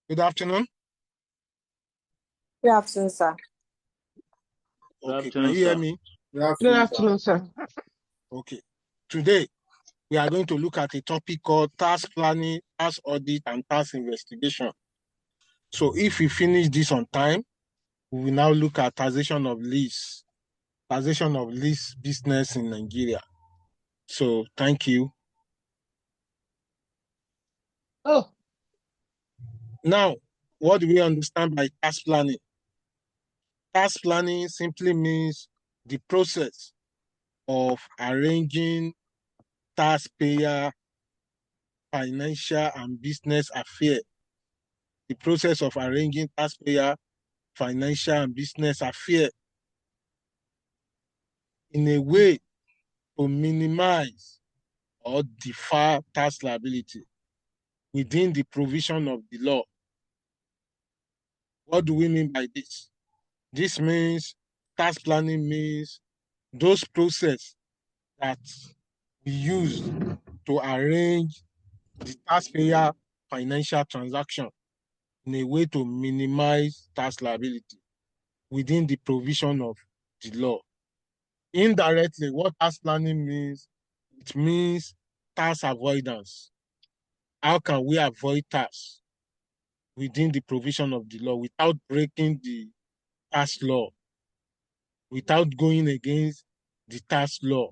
Good afternoon. Good afternoon, sir. Okay, can you hear me? Good afternoon, sir. Okay. Today, we are going to look at a topic called task planning, task audit, and task investigation. So if we finish this on time, we will now look at taxation of lease business in Nigeria. So thank you. Oh, Now, what do we understand by task planning? Task planning simply means the process of arranging taxpayer financial and business affairs. The process of arranging taxpayer financial and business affairs in a way to minimize or defer tax liability within the provision of the law. What do we mean by this? This means tax planning means those processes that we use to arrange the taxpayer financial transaction in a way to minimize tax liability within the provision of the law. Indirectly, what tax planning means, it means tax avoidance. How can we avoid tax within the provision of the law without breaking the tax law, without going against the tax law,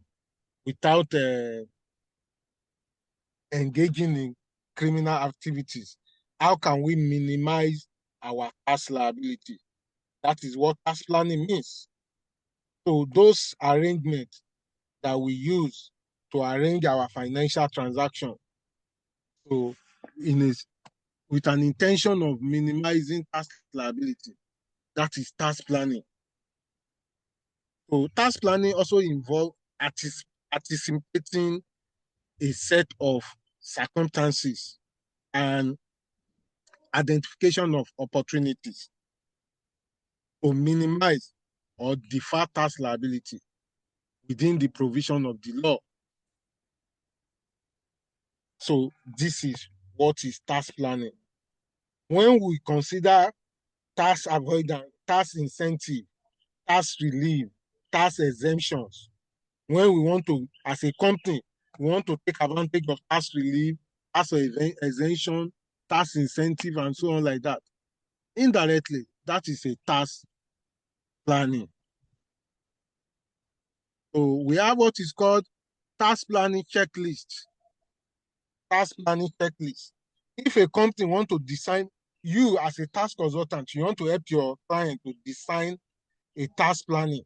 without engaging in criminal activities? How can we minimize our tax liability? That is what tax planning means. So those arrangements that we use to arrange our financial transaction, so with an intention of minimizing tax liability, that is tax planning. So tax planning also involves anticipating a set of circumstances and identification of opportunities to minimize or defer tax liability within the provision of the law. So this is what is tax planning. When we consider tax avoidance, tax incentive, tax relief, tax exemptions, when we want to, as a company, we want to take advantage of tax relief, tax exemption, tax incentive, and so on like that, indirectly, that is a tax planning. So we have what is called tax planning checklist. Tax planning checklist. If a company want to design, you as a tax consultant, you want to help your client to design a tax planning,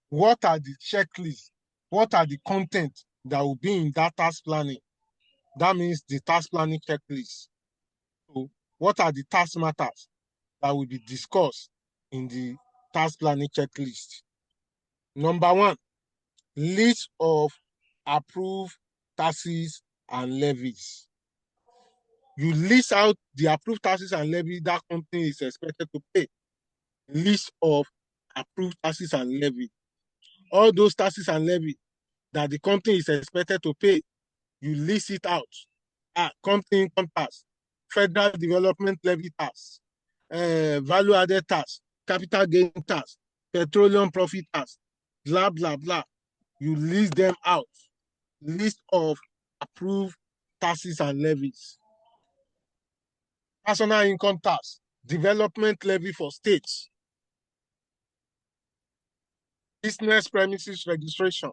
what are the checklists? What are the content that will be in that tax planning? That means the tax planning checklist. So what are the tax matters that will be discussed in the tax planning checklist? Number one, list of approved taxes and levies. You list out the approved taxes and levies that company is expected to pay. List of approved taxes and levies. All those taxes and levies that the company is expected to pay, you list it out. Company income tax, federal development levy tax, value added tax, capital gain tax, petroleum profit tax, blah, blah, blah. You list them out. List of approved taxes and levies. Personal income tax, development levy for states, business premises registration.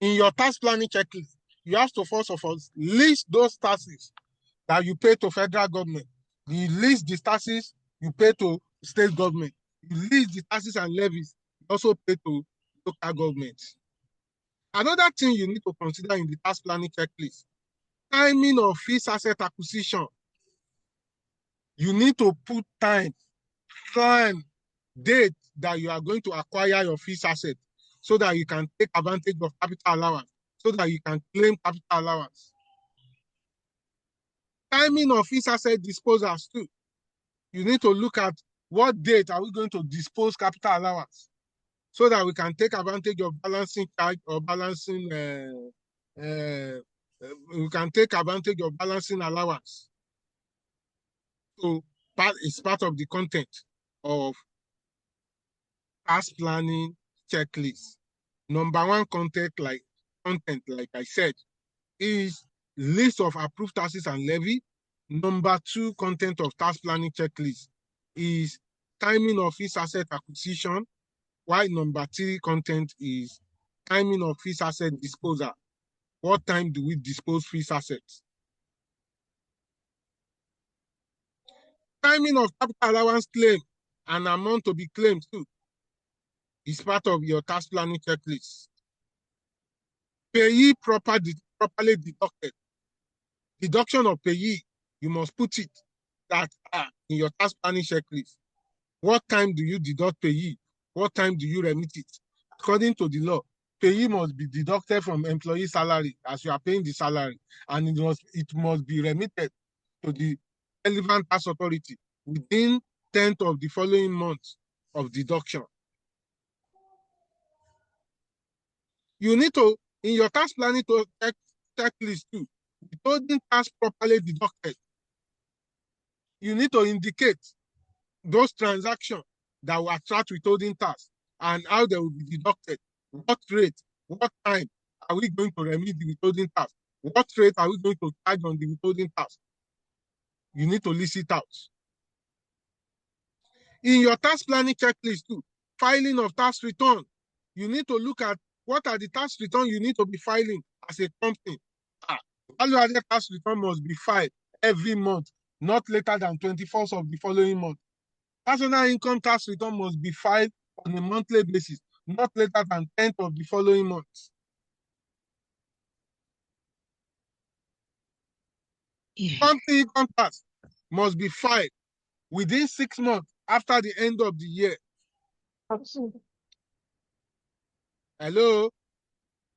In your tax planning checklist, you have to first of all list those taxes that you pay to federal government. You list the taxes you pay to state government. You list the taxes and levies you also pay to local government. Another thing you need to consider in the tax planning checklist, timing of fixed asset acquisition. You need to put time, date that you are going to acquire your fixed asset so that you can take advantage of capital allowance, so that you can claim capital allowance. Timing of fixed asset disposals too. You need to look at what date are we going to dispose capital allowance so that we can take advantage of balancing charge or balancing, we can take advantage of balancing allowance. So It's part of the content of task planning checklist. Number one content, like I said, is list of approved taxes and levy. Number two content of task planning checklist is timing of fixed asset acquisition, while number three content is timing of fixed asset disposal. What time do we dispose fixed assets? Timing of capital allowance claim and amount to be claimed too is part of your task planning checklist. Payee properly deducted. Deduction of payee, you must put it that in your task planning checklist. What time do you deduct payee? What time do you remit it? According to the law, payee must be deducted from employee salary as you are paying the salary, and it must be remitted to the relevant tax authority within 10th of the following month of deduction. You need to, in your tax planning checklist too, withholding tax properly deducted, you need to indicate those transactions that will attract withholding tax and how they will be deducted, what rate, what time are we going to remit the withholding tax, what rate are we going to charge on the withholding tax. You need to list it out. In your tax planning checklist too, filing of tax return, you need to look at what are the tax return you need to be filing as a company. Value-added tax return must be filed every month, not later than 21st of the following month. Personal income tax return must be filed on a monthly basis, not later than 10th of the following month. Company income tax must be filed within 6 months after the end of the year. Hello?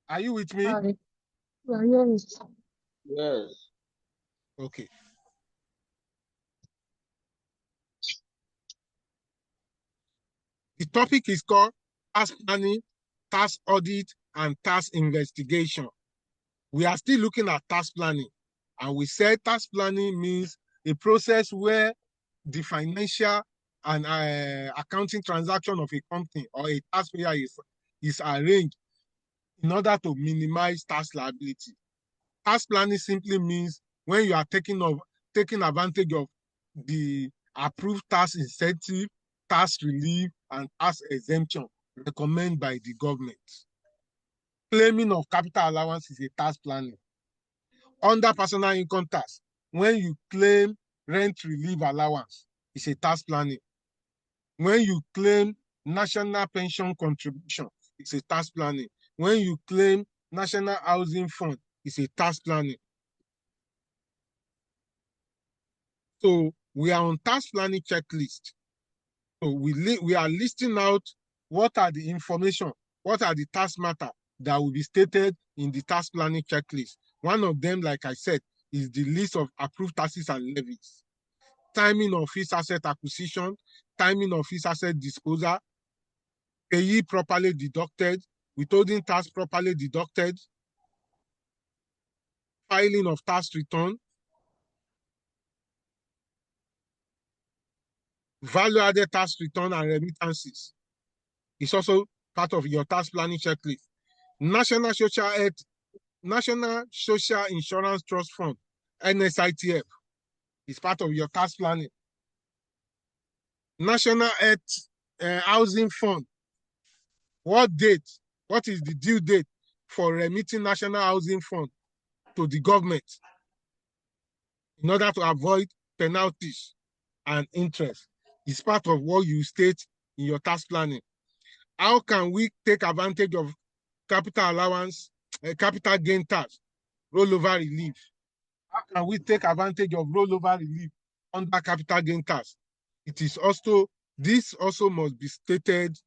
Are you with me? Yes. Okay. The topic is called tax planning, tax audit, and tax investigation. We are still looking at tax planning, and we said tax planning means a process where the financial and accounting transaction of a company or a taxpayer is arranged in order to minimize tax liability. Tax planning simply means when you are taking advantage of the approved tax incentive, tax relief, and tax exemption recommended by the government. Claiming of capital allowance is a tax planning. Under personal income tax, when you claim rent relief allowance, it's a tax planning. When you claim national pension contribution, it's a tax planning. When you claim national housing fund, it's a tax planning. So we are on tax planning checklist. So we are listing out what are the information, what are the tax matter that will be stated in the tax planning checklist. One of them, like I said, is the list of approved taxes and levies. Timing of fixed asset acquisition, timing of fixed asset disposal, payee properly deducted, withholding tax properly deducted, filing of tax return, value-added tax return and remittances. It's also part of your tax planning checklist. National Social Insurance Trust Fund, NSITF, is part of your tax planning. National Housing Fund, what is the due date for remitting National Housing Fund to the government in order to avoid penalties and interest? It's part of what you state in your tax planning. How can we take advantage of capital allowance, capital gain tax, rollover relief? How can we take advantage of rollover relief under capital gain tax? This also must be stated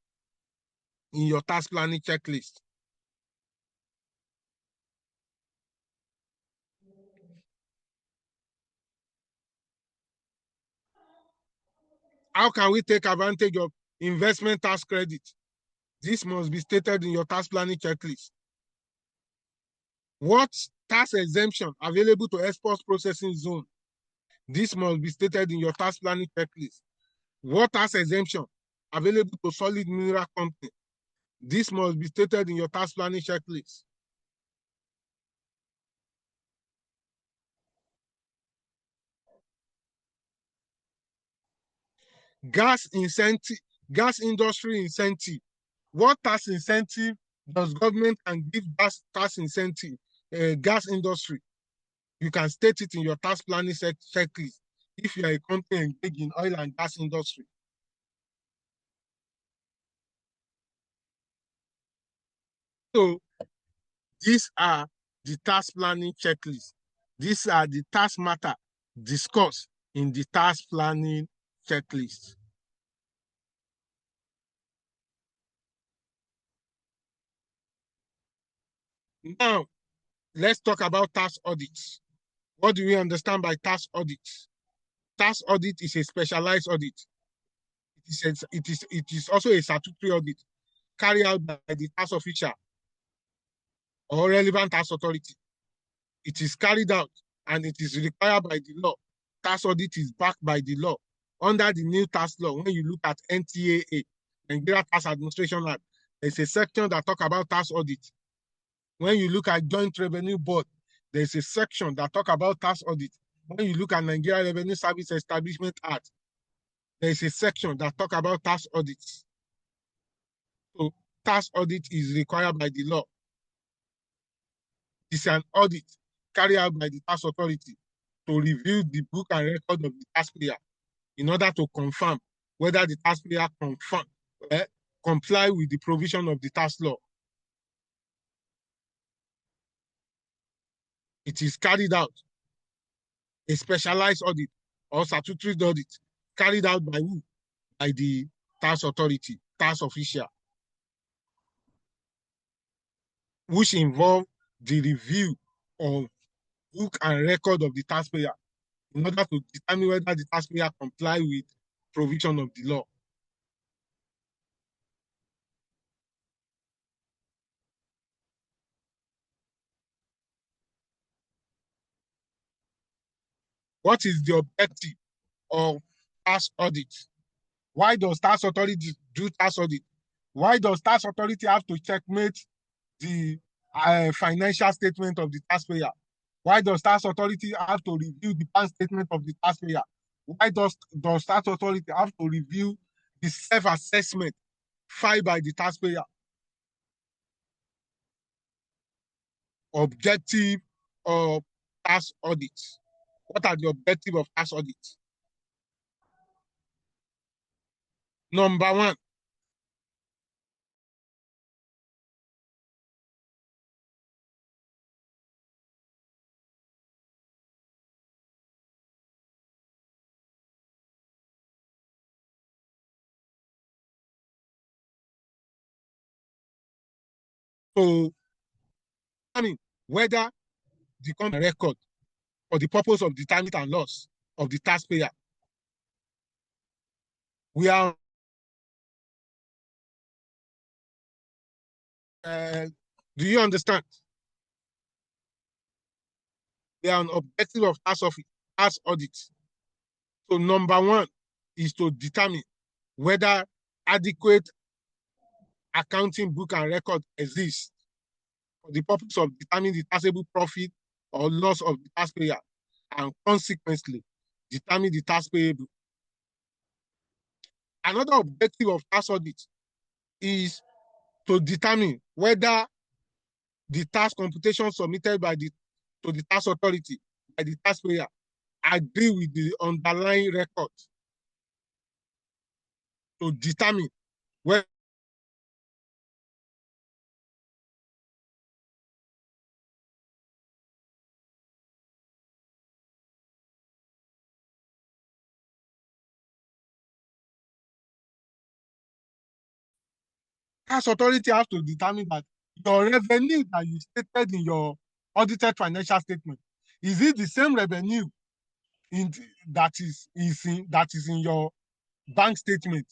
in your tax planning checklist. How can we take advantage of investment tax credit? This must be stated in your tax planning checklist. What tax exemption available to export processing zone? This must be stated in your tax planning checklist. What tax exemption available to solid mineral company? This must be stated in your tax planning checklist. Gas incentive, gas industry incentive. What tax incentive does government can give tax incentive, gas industry? You can state it in your tax planning checklist if you are a company engaged in oil and gas industry. So these are the tax planning checklist. These are the tax matter discussed in the tax planning checklist. Now, let's talk about tax audits. What do we understand by tax audits? Tax audit is a specialized audit. It is also a statutory audit carried out by the tax official or relevant tax authority. It is carried out and it is required by the law. Tax audit is backed by the law. Under the new tax law, when you look at NTAA, Nigeria Tax Administration Act, there's a section that talks about tax audit. When you look at Joint Revenue Board, there's a section that talks about tax audit. When you look at Nigeria Revenue Service Establishment Act, there's a section that talks about tax audits. So tax audit is required by the law. It's an audit carried out by the tax authority to review the book and record of the taxpayer in order to confirm whether the taxpayer comply with the provision of the tax law. It is carried out, a specialized audit or statutory audit carried out by who? By the tax authority, tax official, which involve the review of book and record of the taxpayer in order to determine whether the taxpayer comply with provision of the law. What is the objective of tax audit? Why does tax authority do tax audit? Why does tax authority have to checkmate the financial statement of the taxpayer? Why does tax authority have to review the bank statement of the taxpayer? Why does tax authority have to review the self-assessment filed by the taxpayer? Objective of tax audit. What are the objectives of tax audit? Number one, to determine whether the company record for the purpose of determinant and loss of the taxpayer. We are do you understand? They are an objective of tax audit. So number one is to determine whether adequate accounting book and record exists for the purpose of determining the taxable profit or loss of the taxpayer, and consequently determine the tax payable. Another objective of tax audit is to determine whether the tax computation submitted to the tax authority by the taxpayer agree with the underlying record, to determine whether tax authority has to determine that your revenue that you stated in your audited financial statement, is it the same revenue that is in your bank statement?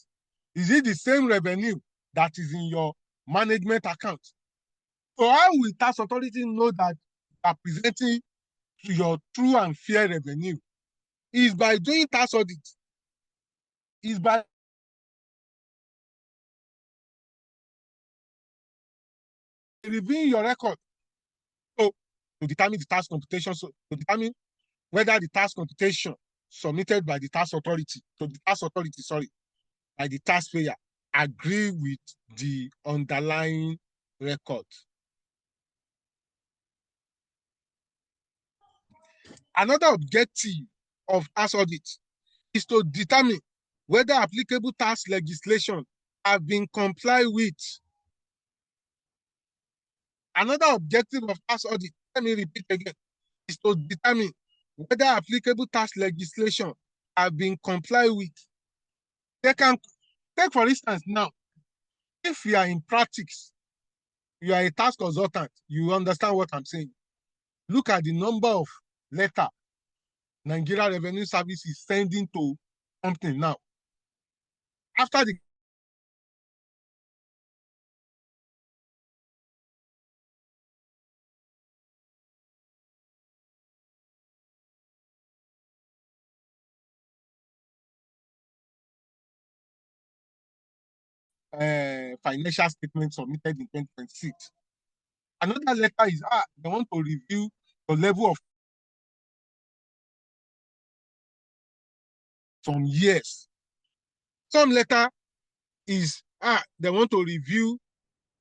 Is it the same revenue that is in your management account? So how will tax authority know that you are presenting your true and fair revenue is by doing tax audit, is by reviewing your record. So to determine the tax computation, so to determine whether the tax computation submitted by the tax authority, by the taxpayer, agree with the underlying record. Another objective of tax audit is to determine whether applicable tax legislation have been complied with. Another objective of tax audit, let me repeat again, is to determine whether applicable tax legislation have been complied with. They can take, for instance, now, if you are in practice, you are a tax consultant, you understand what I'm saying. Look at the number of letters Nigeria Revenue Service is sending to company now. After the financial statement submitted in 2026. Another letter is they want to review the level of some years. Some letter is they want to review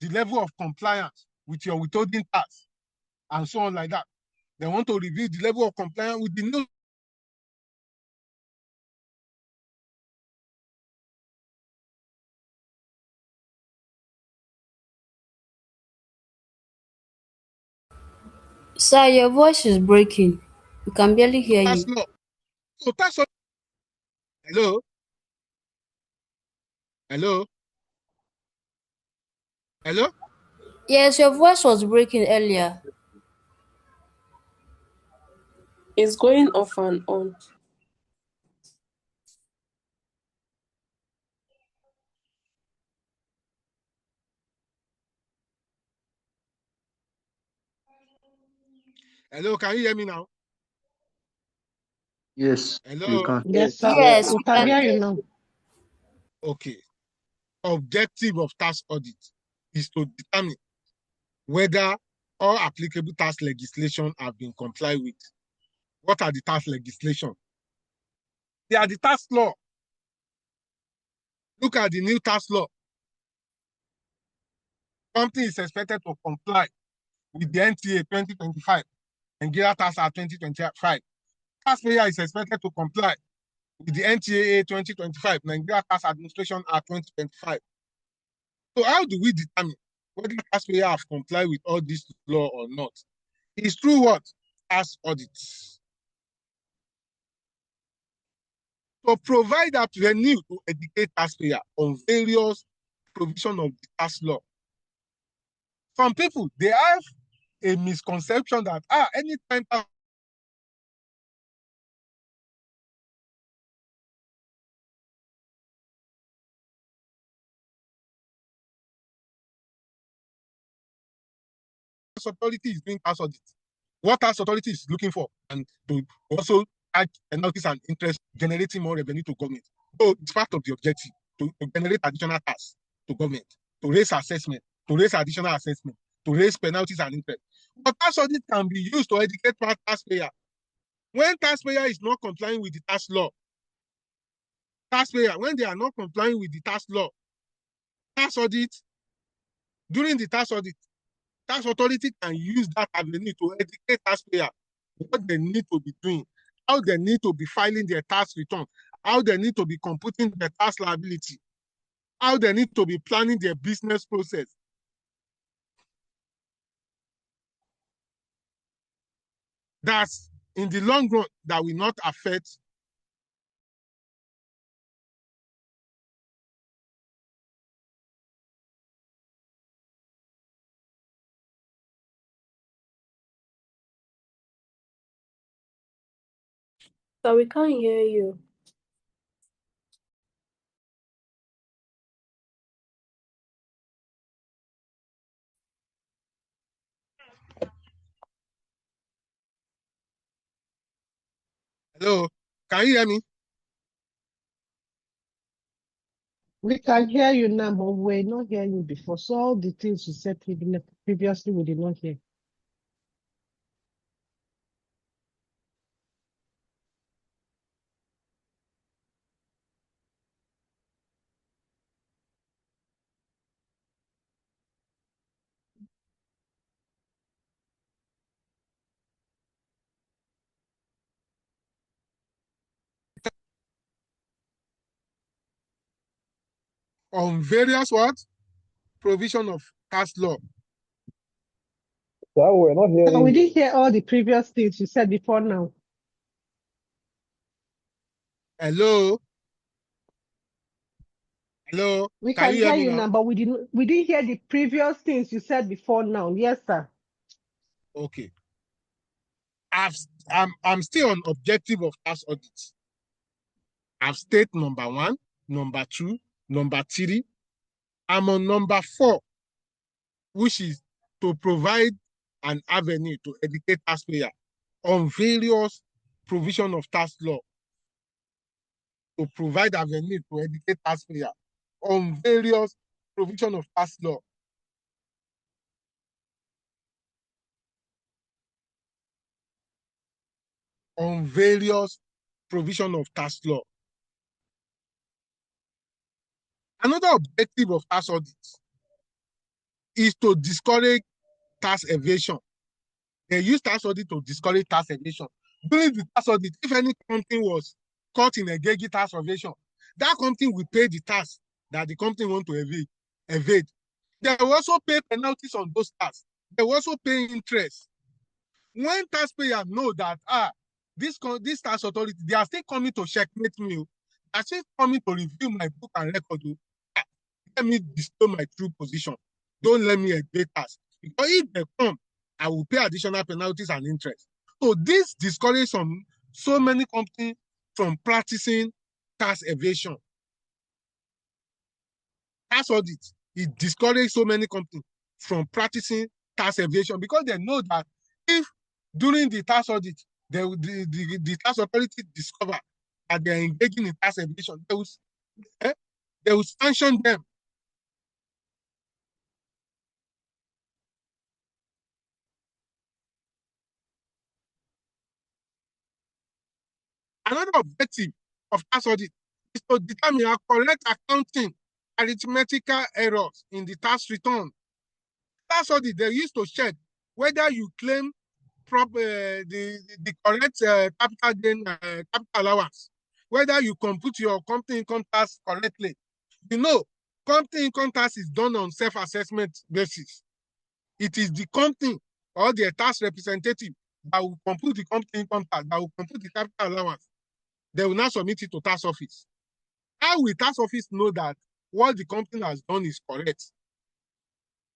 the level of compliance with your withholding tax and so on like that. They want to review the level of compliance with the new Sir, your voice is breaking. We can barely hear tax you. law. So tax law. Hello? Hello? Hello? Yes, your voice was breaking earlier. It's going off and on. Hello, can you hear me now? Yes, Hello? we can. Yes, sir. Yes, We we can can hear hear you now. you. Okay. Objective of tax audit is to determine whether all applicable tax legislation have been complied with. What are the tax legislation? They are the tax law. Look at the new tax law. Company is expected to comply with the NTA 2025, Nigeria Tax Act 2025. Taxpayer is expected to comply with the NTAA 2025, Nigeria Tax Administration Act 2025. So how do we determine whether taxpayer have complied with all this law or not? It's through what? Tax audits. To provide avenue to educate taxpayer on various provisions of the tax law. Some people, they have a misconception that anytime tax authority is doing tax audit, what tax authority is looking for, and to also add penalties and interest, generating more revenue to government. So it's part of the objective to generate additional tax to government, to raise assessment, to raise additional assessment, to raise penalties and interest. But tax audit can be used to educate taxpayer. When taxpayer is not complying with the tax law, when they are not complying with the tax law, tax audit, during the tax audit, tax authority can use that avenue to educate taxpayer what they need to be doing, how they need to be filing their tax return, how they need to be computing their tax liability, how they need to be planning their business process. That's in the long run that will not affect So we can't hear you. Hello. Can you hear me? We can hear you now, but we're not hearing you before. So all the things you said previously, we did not hear. On various what? Provision of tax law. Sir, we're not So hearing we you. didn't hear all the previous things you said before now. Hello? Hello? We Can can you hear hear me you now? now, but we didn't hear the previous things you said before now. Yes, sir. Okay. I'm still on objective of tax audit. I've stated number 1, number 2, number 3. I'm on number 4, which is to provide an avenue to educate taxpayer on various provision of tax law. To provide avenue to educate taxpayer on various provision of tax law. On various provision of tax law. Another objective of tax audit is to discourage tax evasion. They use tax audit to discourage tax evasion. During the tax audit, if any company was caught in a engaging tax evasion, that company will pay the tax that the company want to evade. They will also pay penalties on those tax. They will also pay interest. When taxpayers know that this tax authority, they are still coming to checkmate me, they are still coming to review my book and record. Let me display my true position. Don't let me evade tax. Because if they come, I will pay additional penalties and interest. So this discourages so many companies from practicing tax evasion. Tax audit, it discourages so many companies from practicing tax evasion because they know that if during the tax audit, the tax authority discover that they are engaging in tax evasion, they will sanction them. Another objective of tax audit is to determine a correct accounting arithmetical errors in the tax return. Tax audit, they used to check whether you claim the correct capital gain, capital allowance, whether you compute your company income tax correctly. You know, company income tax is done on self-assessment basis. It is the company or the tax representative that will compute the company income tax, that will compute the capital allowance. They will now submit it to tax office. How will tax office know that what the company has done is correct?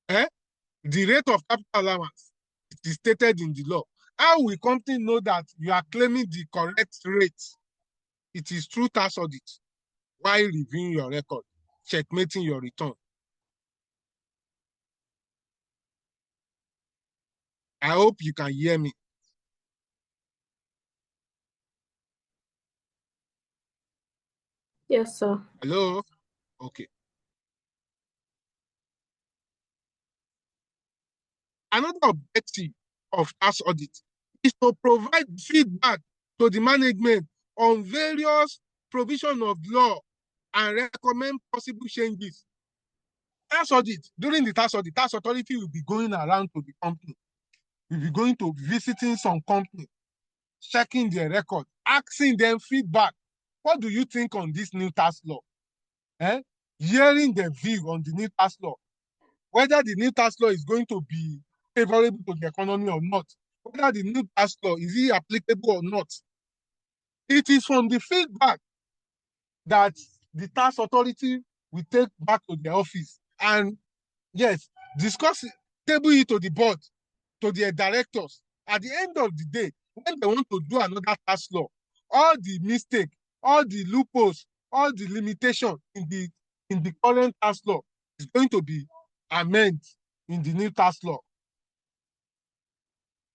The rate of capital allowance, it is stated in the law. How will company know that you are claiming the correct rate? It is through tax audit while reviewing your record, checkmating your return. I hope you can hear me. Yes, sir. Hello? Okay. Another objective of tax audit is to provide feedback to the management on various provisions of law and recommend possible changes. Tax audit, during the tax audit, tax authority will be going around to the company. Will be going to visiting some company, checking their record, asking them feedback. What do you think on this new tax law? Hearing their view on the new tax law, whether the new tax law is going to be favorable to the economy or not, whether the new tax law is it applicable or not. It is from the feedback that the tax authority will take back to their office and yes, discuss it, table it to the board, to their directors. At the end of the day, when they want to do another tax law, all the mistake, all the loopholes, all the limitation in the current tax law is going to be amended in the new tax law.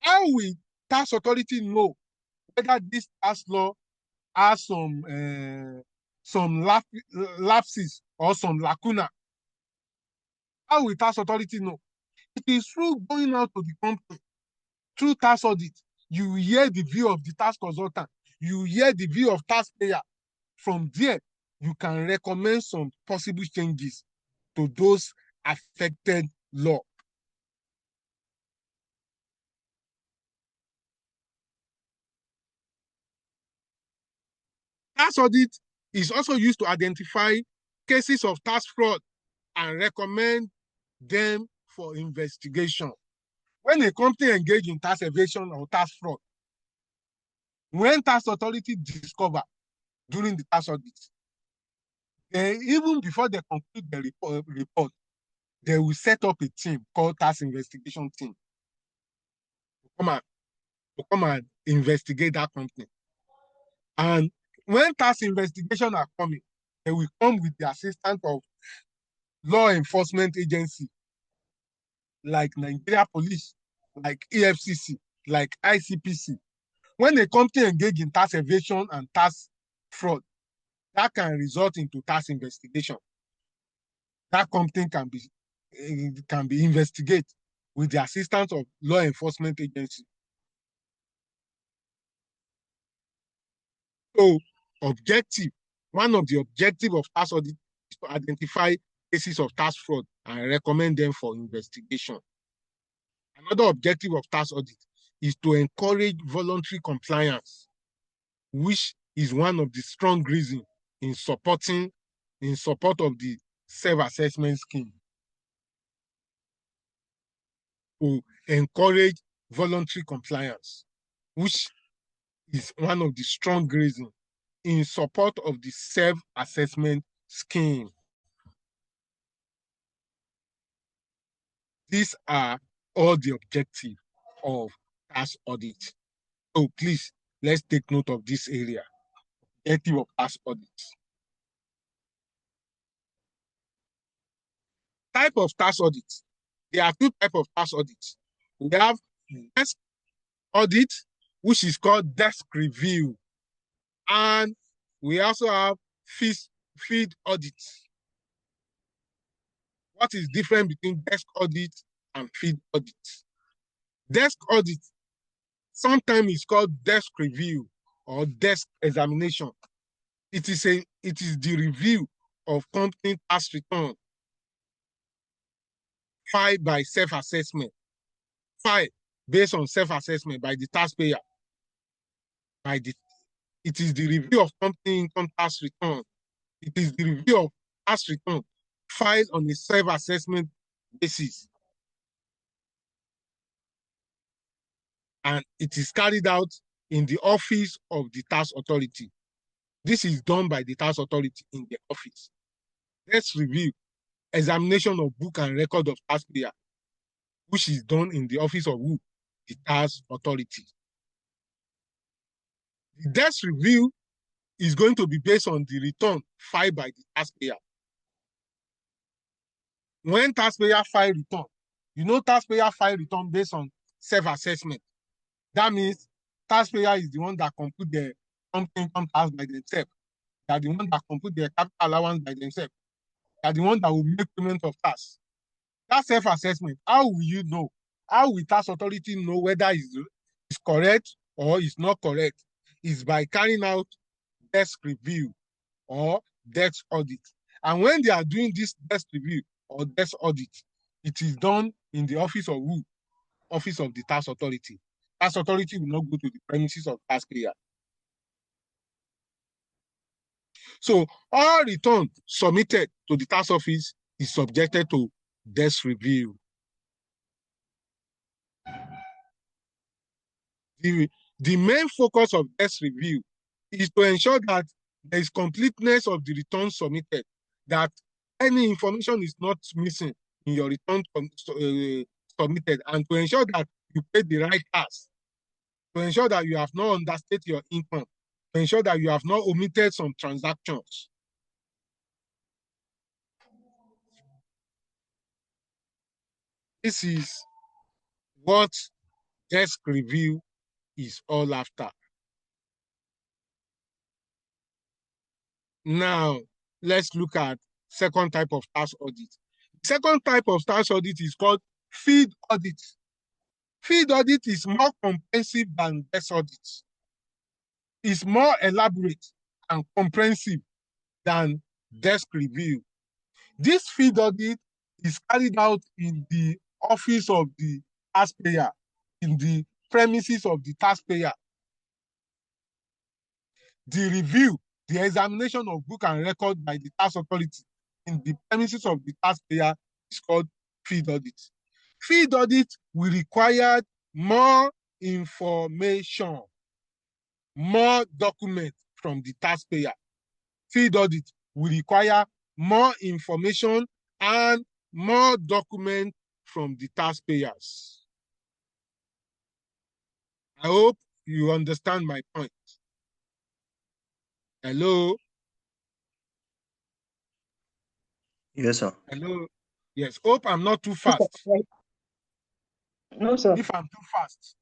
How will tax authority know whether this tax law has some lapses or some lacuna. How will tax authority know? It is through going out to the company, through tax audit. You hear the view of the tax consultant, you hear the view of taxpayer. From there, you can recommend some possible changes to those affected law. Tax audit is also used to identify cases of tax fraud and recommend them for investigation. When a company engages in tax evasion or tax fraud, when tax authority discover during the tax audit, even before they conclude the report, they will set up a team called tax investigation team to come and investigate that company. And when tax investigation are coming, they will come with the assistance of law enforcement agency like Nigeria Police, like EFCC, like ICPC. When a company engages in tax evasion and tax fraud, that can result into tax investigation. That company can be investigated with the assistance of law enforcement agency. So, one of the objectives of tax audit is to identify cases of tax fraud and recommend them for investigation. Another objective of tax audit is to encourage voluntary compliance, which is one of the strong reasons in support of the self-assessment scheme. To encourage voluntary compliance, which is one of the strong reasons in support of the self-assessment scheme. These are all the objectives of tax audit. So please, let's take note of this area. Objective of tax audit. Type of tax audit. There are two types of tax audits. We have desk audit, which is called desk review. And we also have field audit. What is different between desk audit and field audit? Desk audit sometimes is called desk review or desk examination. It is the review of company tax return filed by self-assessment, filed based on self-assessment by the taxpayer. It is the review of company income tax return. It is the review of tax return filed on a self-assessment basis. And it is carried out in the office of the tax authority. This is done by the tax authority in the office. Let's review examination of book and record of taxpayer, which is done in the office of who? The tax authority. The desk review is going to be based on the return filed by the taxpayer. When taxpayer file return, taxpayer file return based on self-assessment. That means taxpayer is the one that compute the company income tax by themselves. They are the one that compute their capital allowance by themselves. They are the one that will make payment of tax. That self-assessment, how will you know? How will tax authority know whether it's correct or it's not correct? Is by carrying out desk review or desk audit. And when they are doing this desk review or desk audit, it is done in the office of who? Office of the tax authority. Tax authority will not go to the premises of taxpayer. So all return submitted to the tax office is subjected to desk review. The main focus of desk review is to ensure that there is completeness of the return submitted, that any information is not missing in your return submitted, and to ensure that you pay the right tax, to ensure that you have not understated your income, to ensure that you have not omitted some transactions. This is what desk review is all after. Now, let's look at second type of tax audit. Second type of tax audit is called field audit. Field audit is more comprehensive than desk audit. It's more elaborate and comprehensive than desk review. This field audit is carried out in the office of the taxpayer, in the premises of the taxpayer. The review, the examination of book and record by the tax authority in the premises of the taxpayer is called field audit. Field audit will require more information, more documents from the taxpayer. Field audit will require more information and more documents from the taxpayers. I hope you understand my point. Hello? Yes, sir. Hello? Yes, hope I'm not too fast. No, sir. If I'm too fast,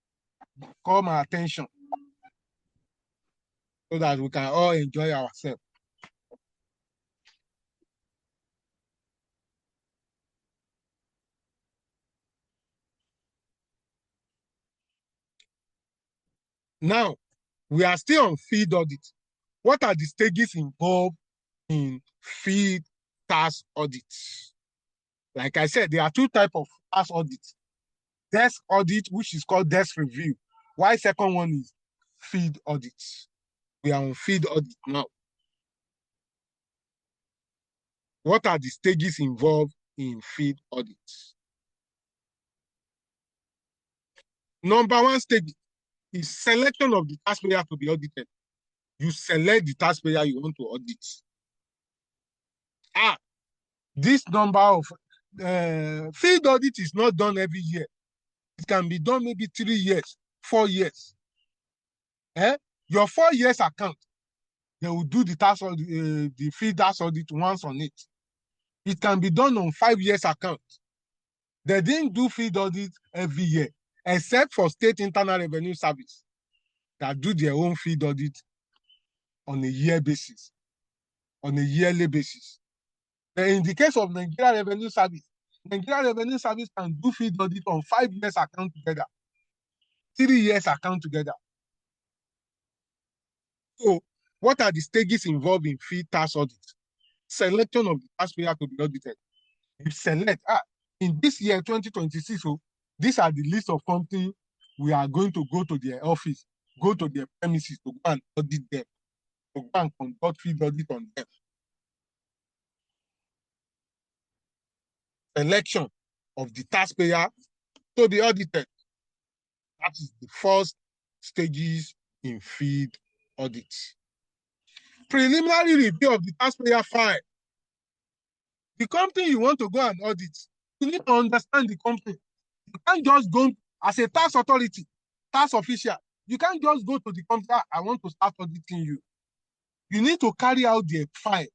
call my attention so that we can all enjoy ourselves. Now, we are still on field audit. What are the stages involved in field tax audits? Like I said, there are two types of tax audits. Desk audit, which is called desk review. Why second one is field audit. We are on field audit now. What are the stages involved in field audits? Number one stage is selection of the taxpayer to be audited. You select the taxpayer you want to audit. This number of field audit is not done every year. It can be done maybe 3 years, 4 years. Your 4 years account, they will do the tax audit, the field tax audit once on it. It can be done on 5 years account. They didn't do field audit every year, except for State Internal Revenue Service that do their own field audit on a year basis, on a yearly basis. In the case of Nigeria Revenue Service can do field audit on 5 years account together, 3 years account together. So, what are the stages involved in field tax audit? Selection of the taxpayer to be audited. You select, in this year, 2026, these are the list of companies we are going to go to their office, go to their premises to go and audit them, to go and conduct field audit on them. Selection of the taxpayer to be audited. That is the first stages in field audit. Preliminary review of the taxpayer file. The company you want to go and audit, you need to understand the company. You can't just go as a tax authority, tax official. You can't just go to the company, I want to start auditing you. You need to carry out the file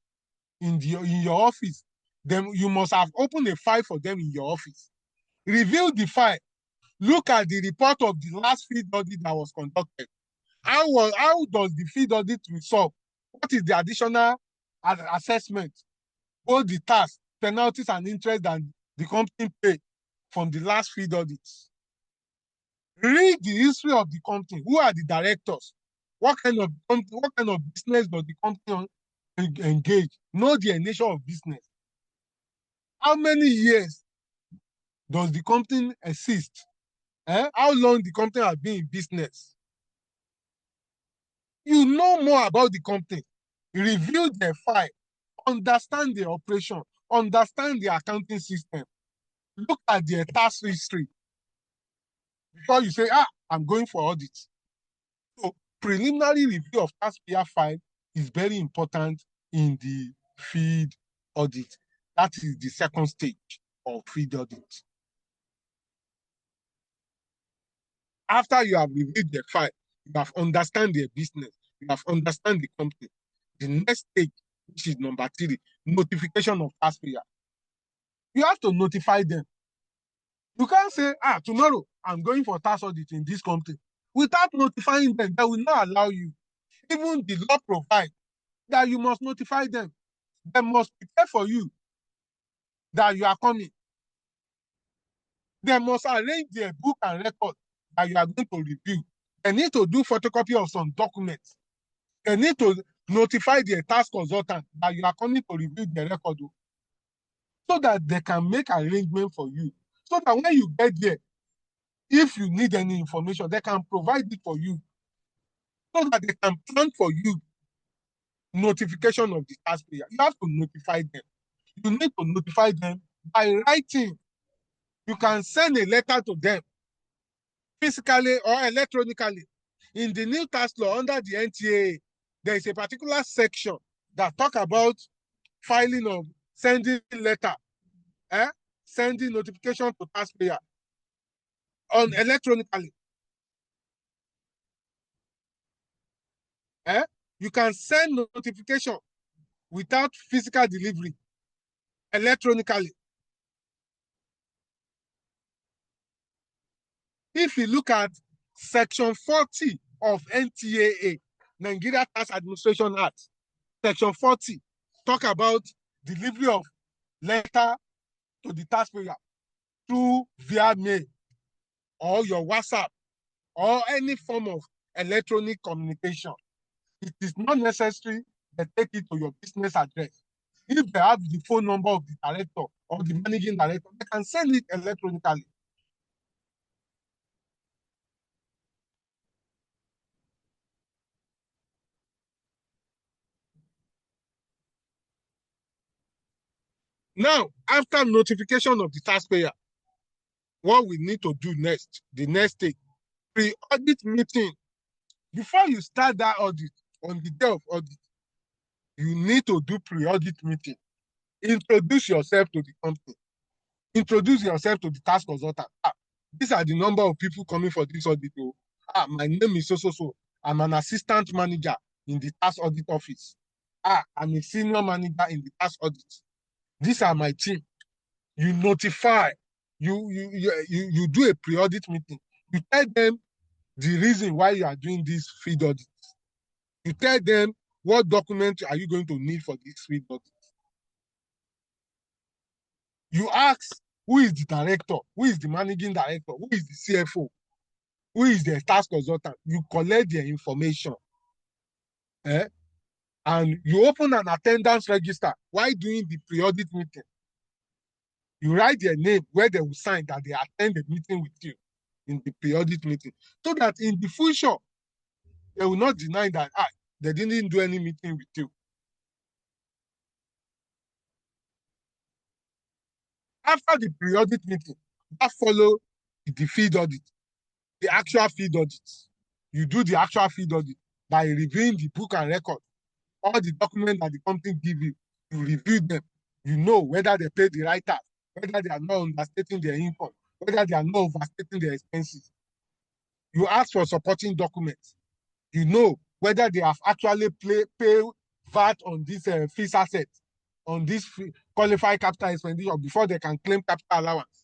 in your office. Then you must have opened a file for them in your office. Review the file. Look at the report of the last field audit that was conducted. How does the field audit resolve? What is the additional assessment? Both the tax, penalties, and interest that the company paid from the last field audits. Read the history of the company. Who are the directors? What kind of business does the company engage? Know their nature of business. How many years does the company exist? How long the company has been in business? You know more about the company. Review their file. Understand their operation. Understand the accounting system. Look at their tax history. Before you say, I'm going for audit. So, preliminary review of taxpayer file is very important in the field audit. That is the second stage of field audit. After you have reviewed the file, you have understand their business, you have understand the company. The next stage, which is number 3, notification of taxpayer. You have to notify them. You can't say, tomorrow I'm going for tax audit in this company. Without notifying them, they will not allow you. Even the law provides that you must notify them. They must prepare for you that you are coming. They must arrange their book and record that you are going to review. They need to do photocopy of some documents. They need to notify their tax consultant that you are coming to review the record, so that they can make arrangement for you. So that when you get there, if you need any information, they can provide it for you. So that they can plan for you notification of the taxpayer. You have to notify them. You need to notify them by writing. You can send a letter to them physically or electronically. In the new tax law under the NTA, there is a particular section that talk about filing of sending letter, sending notification to taxpayer on electronically. You can send notification without physical delivery electronically. If you look at section 40 of NTAA, Nigeria Tax Administration Act, section 40, talk about delivery of letter to the taxpayer through via mail or your WhatsApp or any form of electronic communication. It is not necessary they take it to your business address. If they have the phone number of the director or the managing director, they can send it electronically. Now, after notification of the taxpayer, what we need to do next, the next stage, pre-audit meeting. Before you start that audit, on the day of audit, you need to do pre-audit meeting. Introduce yourself to the company. Introduce yourself to the tax consultant. These are the number of people coming for this audit. My name is so. I'm an assistant manager in the tax audit office. I'm a senior manager in the tax audit. These are my team. You notify. You do a pre-audit meeting. You tell them the reason why you are doing this field audit. You tell them what document are you going to need for this field audit. You ask who is the director, who is the managing director, who is the CFO, who is the tax consultant. You collect their information. And you open an attendance register while doing the pre-audit meeting. You write their name where they will sign that they attend the meeting with you in the pre-audit meeting, so that in the future, they will not deny that they didn't do any meeting with you. After the pre-audit meeting, that follow the field audit, the actual field audit. You do the actual field audit by reviewing the book and record, all the documents that the company give you. You review them. You know whether they pay the right tax, whether they are not understating their income, whether they are not overstating their expenses. You ask for supporting documents. You know whether they have actually pay VAT on this fixed asset, on this qualified capital expenditure before they can claim capital allowance.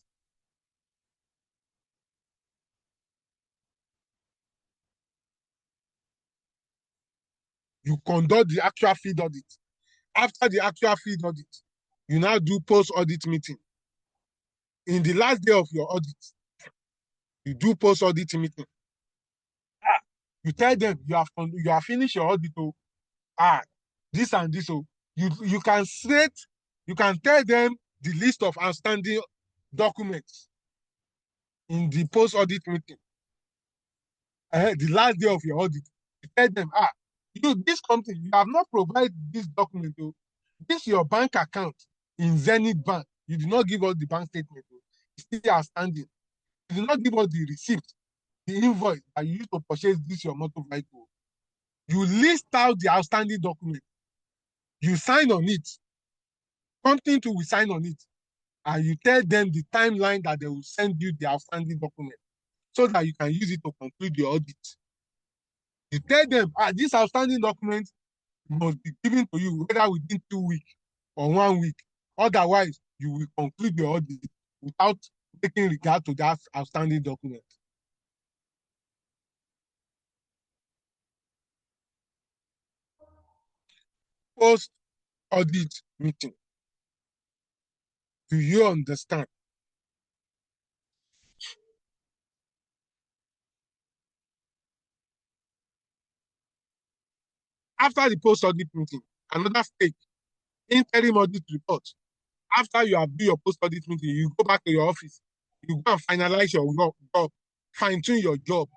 You conduct the actual field audit. After the actual field audit, you now do post-audit meeting. In the last day of your audit, you do post-audit meeting. You tell them you have finished your audit. This and this. You can tell them the list of outstanding documents in the post-audit meeting. The last day of your audit, you tell them, this company, you have not provided this document. This is your bank account in Zenith Bank. You did not give us the bank statement. It's still outstanding. You did not give us the receipt, the invoice that you used to purchase this your motor vehicle. You list out the outstanding document. You sign on it. Company too will sign on it. And you tell them the timeline that they will send you the outstanding document, so that you can use it to conclude your audit. You tell them, this outstanding document must be given to you whether within 2 weeks or 1 week. Otherwise, you will conclude your audit without taking regard to that outstanding document. post-audit meeting. Do you understand? After the post-audit meeting, another stage, interim audit report. After you have done your post-audit meeting, you go back to your office. You go and finalize your job, fine-tune your job.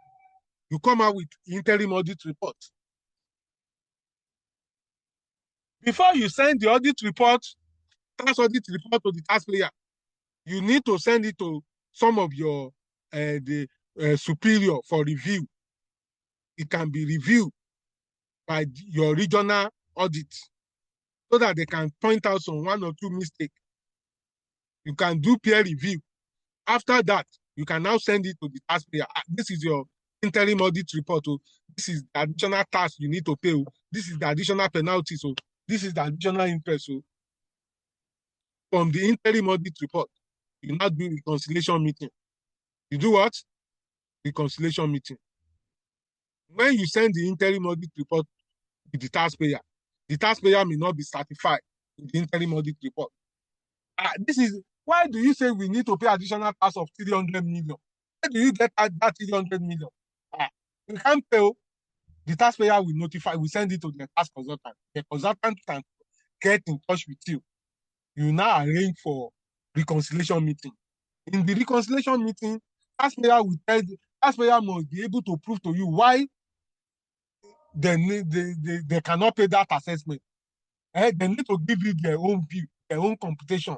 You come out with interim audit report. Before you send the audit report, tax audit report to the taxpayer, you need to send it to some of your superior for review. It can be reviewed by your regional audit so that they can point out some 1 or 2 mistakes. You can do peer review. After that, you can now send it to the taxpayer. This is your interim audit report. Oh. This is the additional tax you need to pay. Oh. This is the additional penalties. Oh. This is the additional interest. Oh. From the interim audit report, you now do reconciliation meeting. You do what? Reconciliation meeting. When you send the interim audit report to the taxpayer may not be satisfied with the interim audit report. This is why do you say we need to pay additional tax of 300 million? Where do you get that 300 million? We can't pay. The taxpayer will notify, we send it to the tax consultant. The consultant can get in touch with you. You now arrange for reconciliation meeting. In the reconciliation meeting, taxpayer must be able to prove to you why they cannot pay that assessment. They need to give you their own view, their own computation.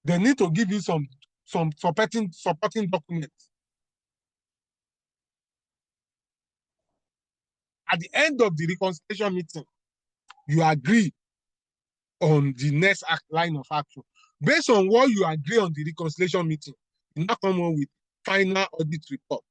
They need to give you some supporting documents. At the end of the reconciliation meeting, you agree on the next line of action. Based on what you agree on the reconciliation meeting, you now come on with final audit report.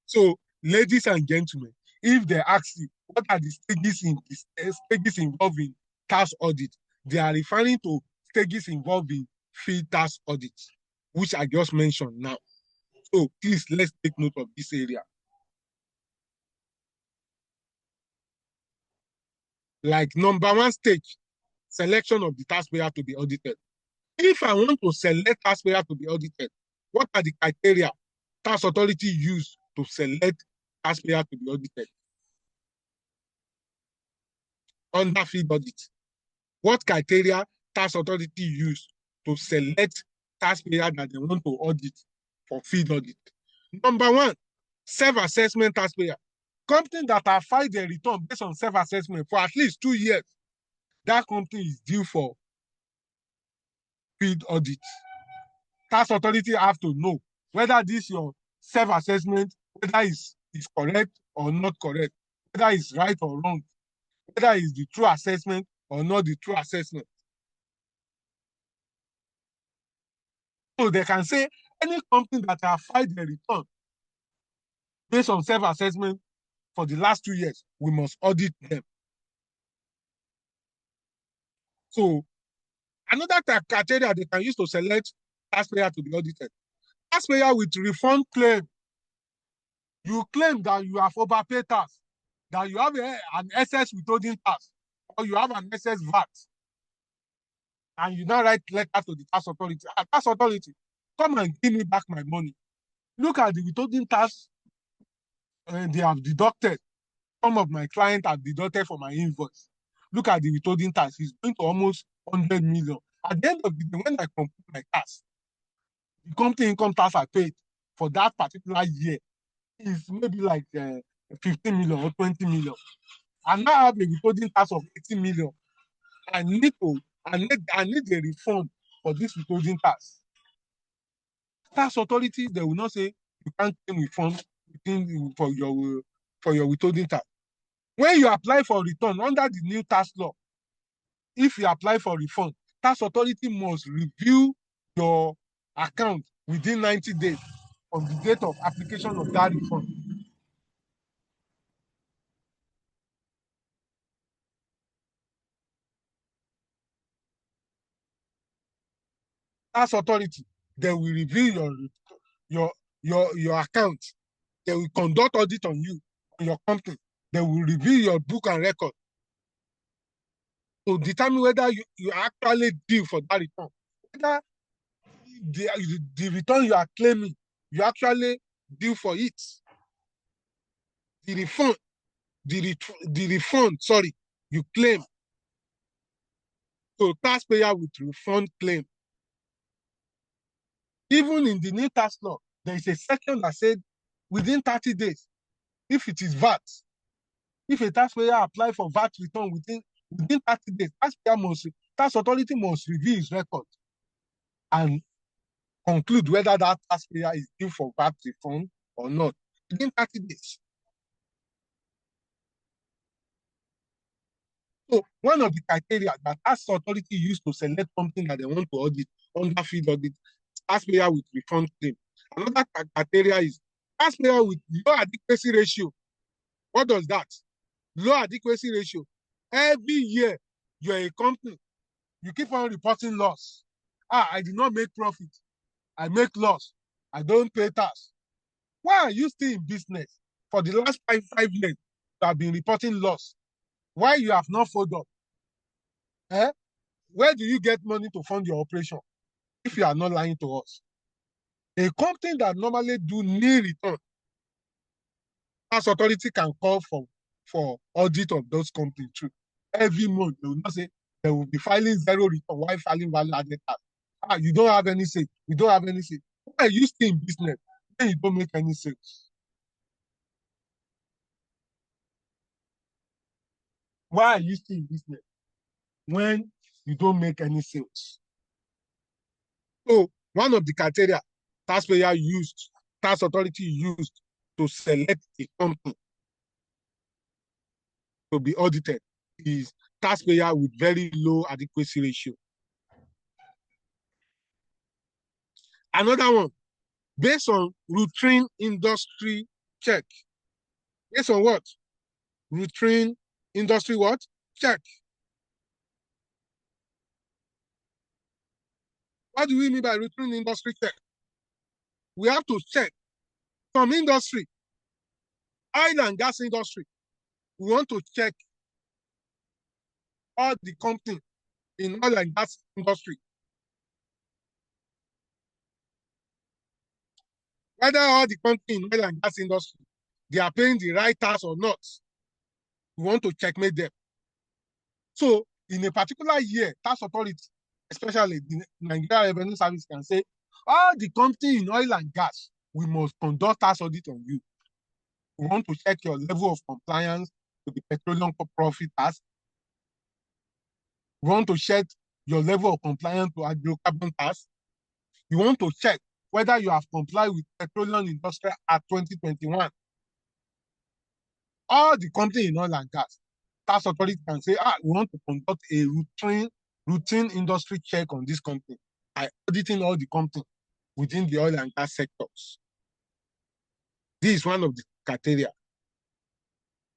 So, ladies and gentlemen, if they ask you what are the stages involved in tax audit, they are referring to stages involved in field tax audit, which I just mentioned now. So please, let's take note of this area. Like number 1 stage, selection of the taxpayer to be audited. If I want to select taxpayer to be audited, what are the criteria tax authority use to select taxpayer to be audited? Under field audit, what criteria tax authority use to select taxpayer that they want to audit for field audit? Number 1, self-assessment taxpayer. Company that have filed their return based on self-assessment for at least 2 years, that company is due for field audit. Tax authority have to know whether this your self-assessment, whether is correct or not correct, whether it's right or wrong, whether it's the true assessment or not the true assessment. So they can say any company that have filed their return based on self-assessment for the last 2 years, we must audit them. So another criteria they can use to select taxpayer to be audited. Taxpayer with refund claim. You claim that you have overpaid tax, that you have an excess withholding tax, or you have an excess VAT, and you now write letter to the tax authority. Tax authority, come and give me back my money. Look at the withholding tax they have deducted. Some of my clients have deducted for my invoice. Look at the withholding tax. It's going to almost 100 million. At the end of the day, when I complete my tax, the company income tax I paid for that particular year is maybe like 15 million or 20 million. And now I have a withholding tax of 80 million. I need a refund for this withholding tax. Tax authority, they will not say you can't claim refund for your withholding tax. When you apply for return under the new tax law, if you apply for refund, tax authority must review your account within 90 days from the date of application of that refund. Tax authority, they will review your account. They will conduct audit on you, on your company. They will review your book and record. to determine whether you actually due for that return. Whether the return you are claiming, you actually due for it. The refund, sorry, you claim. So taxpayer with refund claim. Even in the new tax law, there is a section that said within 30 days, if it is VAT, if a taxpayer apply for VAT return within 30 days, tax authority must review his record and conclude whether that taxpayer is due for VAT refund or not within 30 days. So one of the criteria that tax authority use to select something that they want to audit under field audit, taxpayer with refund claim. Another criteria is taxpayer with low adequacy ratio. What does that? Low adequacy ratio. Every year you're a company, you keep on reporting loss. I did not make profit. I make loss. I don't pay tax. Why are you still in business? For the last five years, you have been reporting loss. Why you have not followed up? Where do you get money to fund your operation if you are not lying to us? A company that normally do nil return, tax authority can call for audit of those companies too. Every month, they will not say they will be filing zero return while filing value added tax. You don't have any sales. You don't have any sales. Why are you still in business when you don't make any sales? Why are you still in business when you don't make any sales? So one of the criteria tax authority used to select a company to be audited is taxpayer with very low adequacy ratio. Another one, based on routine industry check. Based on what? Routine industry what? Check. What do we mean by routine industry check? We have to check some industry, oil and gas industry. We want to check all the companies in oil and gas industry. Whether all the companies in oil and gas industry, they are paying the right tax or not. We want to checkmate them. So in a particular year, tax authority, especially the Nigeria Revenue Service, can say, all the companies in oil and gas, we must conduct tax audit on you. We want to check your level of compliance to the petroleum profit tax. We want to check your level of compliance to hydrocarbon tax. You want to check whether you have complied with Petroleum Industrial Act 2021. All the companies in oil and gas, tax authority can say, we want to conduct a routine industry check on this company by auditing all the companies within the oil and gas sectors. This is one of the criteria.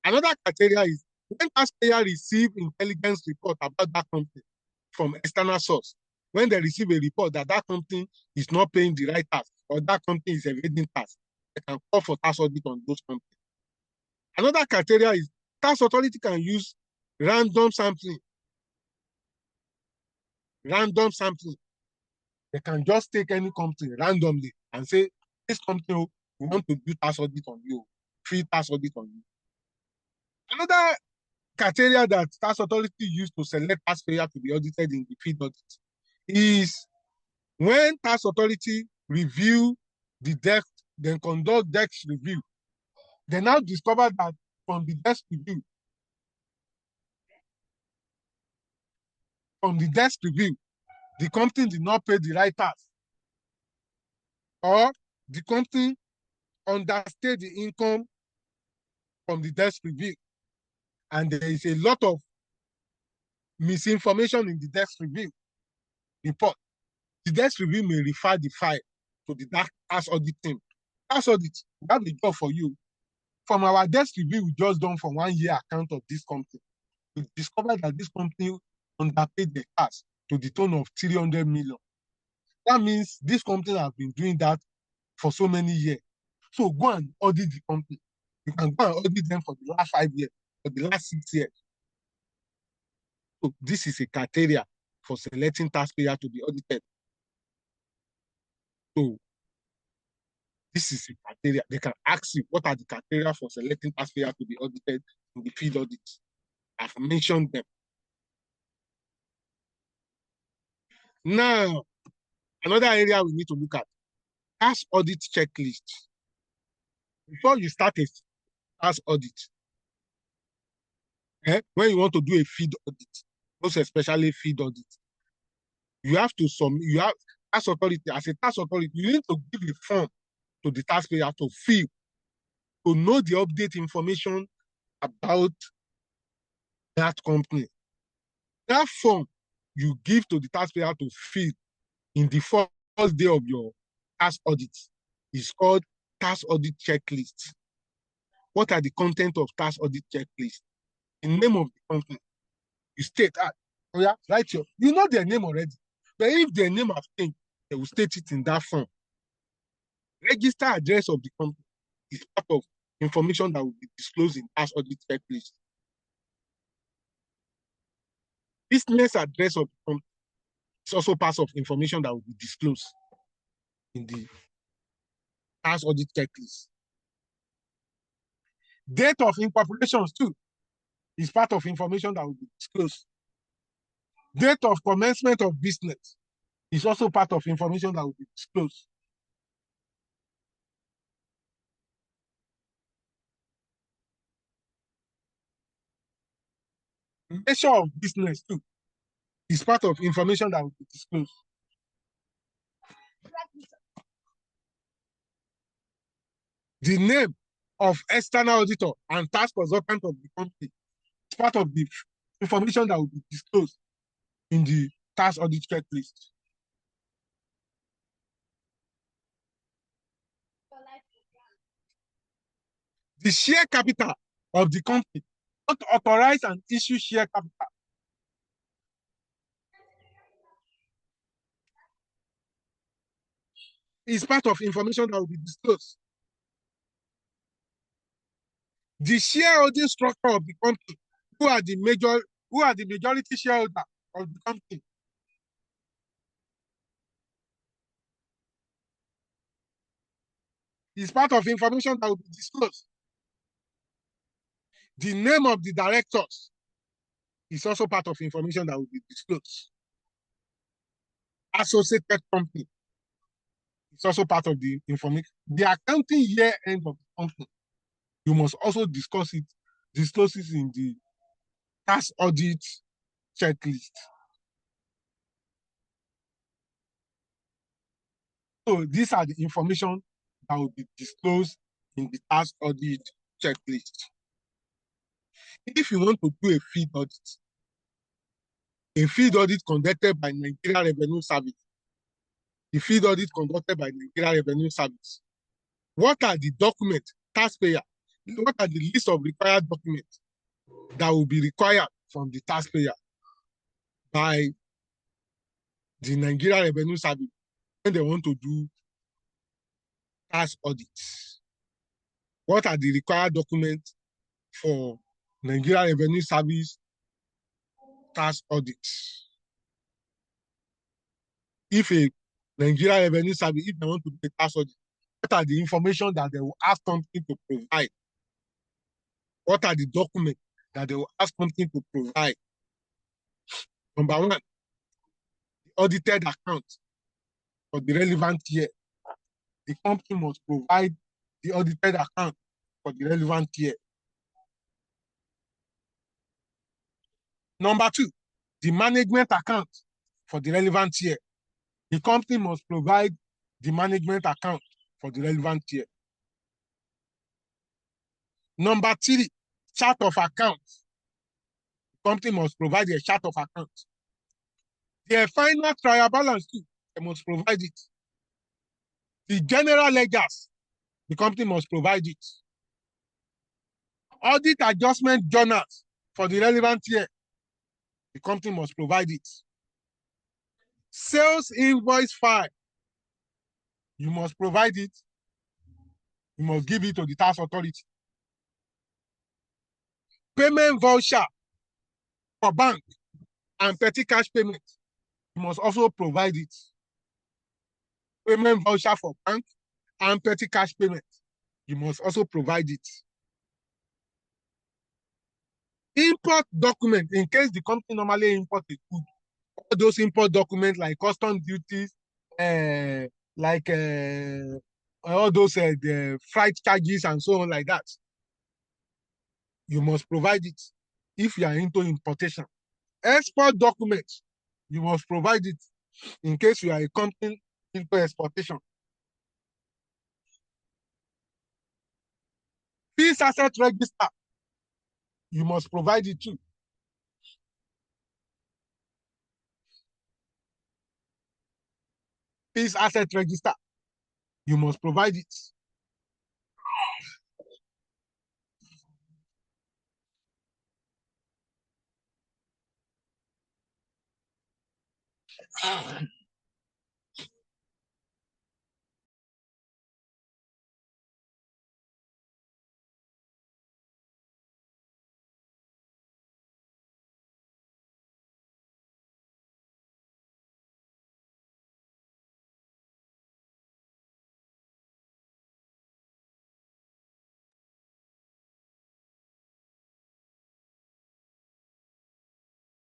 Another criteria is when taxpayer receive intelligence report about that company from external source, when they receive a report that that company is not paying the right tax or that company is evading tax, they can call for tax audit on those companies. Another criteria is tax authority can use random sampling. Random sampling. They can just take any company randomly and say, this company, we want to do tax audit on you, free tax audit on you. Another criteria that tax authority use to select taxpayer to be audited in the field audit is when tax authority review the desk, then conduct desk review, they now discover that from the desk review, the company did not pay the right tax, or the company understated the income from the desk review, and there is a lot of misinformation in the desk review report. The desk review may refer the file to the tax audit team. Tax audit, that's the job for you. From our desk review we just done for 1 year account of this company, we discovered that this company underpaid the tax to the tune of 300 million. That means this company has been doing that for so many years. So go and audit the company. You can go and audit them for the last 5 years, for the last 6 years. So this is a criteria for selecting taxpayer to be audited. So this is a criteria. They can ask you what are the criteria for selecting taxpayer to be audited in the field audit. I've mentioned them. Now, another area we need to look at, tax audit checklist. Before you start a tax audit, when you want to do a field audit, most especially field audit, you have to tax authority, as a tax authority, you need to give a form to the taxpayer to fill, to know the update information about that company. That form you give to the taxpayer to fill in the first day of your tax audit is called tax audit checklist. What are the content of tax audit checklist? The name of the company. You state, oh yeah, write you know their name already. But if their name has changed, they will state it in that form. Register address of the company is part of information that will be disclosed in tax audit checklist. Business address of the company is also part of information that will be disclosed in the tax audit checklist. Date of incorporation too is part of information that will be disclosed. Date of commencement of business is also part of information that will be disclosed. Nature of business too is part of information that will be disclosed. The name of external auditor and tax consultant of the company is part of the information that will be disclosed in the tax audit checklist. The share capital of the company, not authorize and issue share capital. Is part of information that will be disclosed. The shareholding structure of the company, who are the majority shareholder of the company. Is part of information that will be disclosed. The name of the directors is also part of information that will be disclosed. Associated company is also part of the information. The accounting year end of the company, you must also disclose it in the tax audit checklist. So these are the information that will be disclosed in the tax audit checklist. If you want to do a field audit conducted by Nigeria Revenue Service, the field audit conducted by Nigeria Revenue Service, what are the documents, taxpayer, what are the list of required documents that will be required from the taxpayer by the Nigeria Revenue Service when they want to do tax audits? What are the required documents for Nigeria Revenue Service tax audits? If a Nigeria Revenue Service, if they want to do a tax audit, what are the information that they will ask company to provide? What are the documents that they will ask company to provide? Number one, the audited account for the relevant year. The company must provide the audited account for the relevant year. Number two, the management account for the relevant year. The company must provide the management account for the relevant year. Number three, chart of accounts. The company must provide a chart of accounts. Their final trial balance too, they must provide it. The general ledgers, the company must provide it. Audit adjustment journals for the relevant year, the company must provide it. Sales invoice file, you must provide it. You must give it to the tax authority. Payment voucher for bank, and petty cash payment, you must also provide it. Payment voucher for bank and petty cash payment, you must also provide it. Import document, in case the company normally import a good, all those import documents like custom duties, like all those the freight charges and so on like that, you must provide it if you are into importation. Export documents, you must provide it in case you are a company into exportation. Fixed asset register, you must provide it too. Fixed asset register, you must provide it.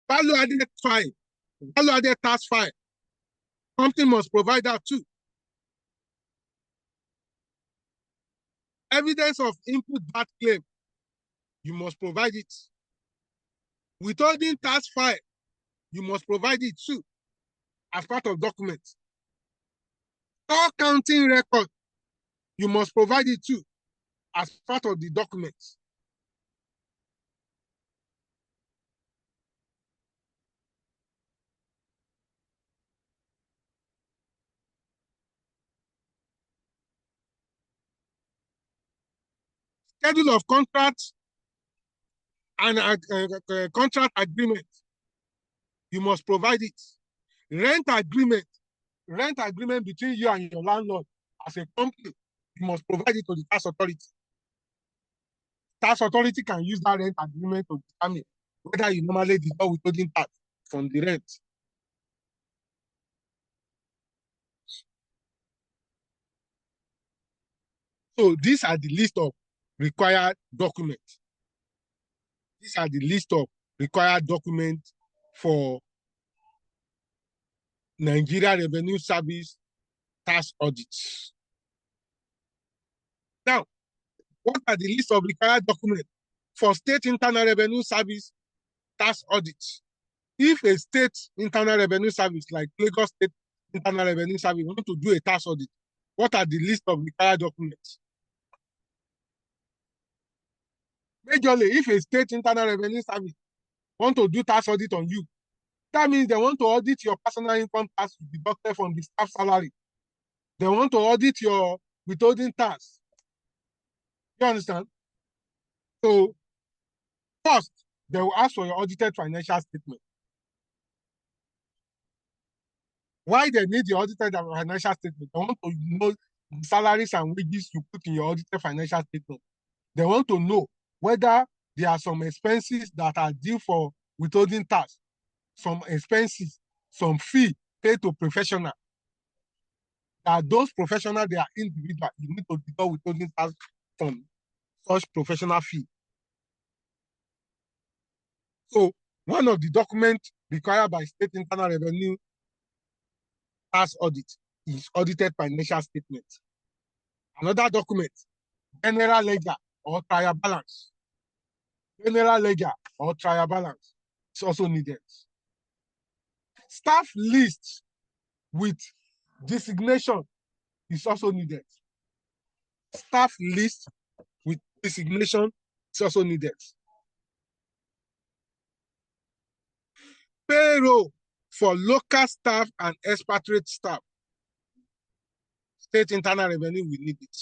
Value added file, value added tax file, company must provide that too. Evidence of input VAT claim, you must provide it. Withholding tax file, you must provide it too as part of documents. Store counting record, you must provide it too as part of the documents. Schedule of contracts and contract agreement, you must provide it. Rent agreement between you and your landlord as a company, you must provide it to the tax authority. Tax authority can use that rent agreement to determine whether you normally deduct withholding tax from the rent. So these are the list of required documents. These are the list of required documents for Nigeria Revenue Service tax audits. Now, what are the list of required documents for State Internal Revenue Service tax audits? If a State Internal Revenue Service like Lagos State Internal Revenue Service want to do a tax audit, what are the list of required documents? Majorly, if a State Internal Revenue Service want to do tax audit on you, that means they want to audit your personal income tax deducted from the staff salary. They want to audit your withholding tax. You understand? So, first, they will ask for your audited financial statement. Why they need the audited financial statement? They want to know the salaries and wages you put in your audited financial statement. They want to know whether there are some expenses that are due for withholding tax, some expenses, some fee paid to professional. That those professionals, they are individual. You need to deduct withholding tax from such professional fee. So one of the documents required by State Internal Revenue tax audit is audited financial statement. Another document, general ledger or trial balance. General ledger or trial balance is also needed. Staff list with designation is also needed. Staff list with designation is also needed. Payroll for local staff and expatriate staff. State Internal Revenue will need it.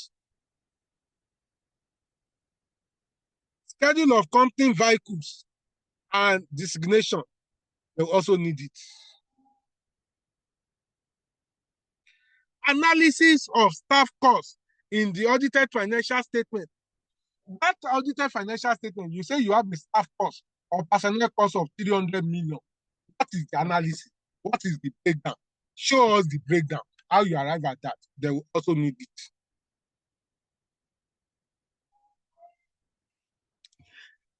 Schedule of company vehicles and designation, they will also need it. Analysis of staff costs in the audited financial statement. That audited financial statement, you say you have the staff cost or personnel cost of 300 million. What is the analysis? What is the breakdown? Show us the breakdown, how you arrive at that. They will also need it.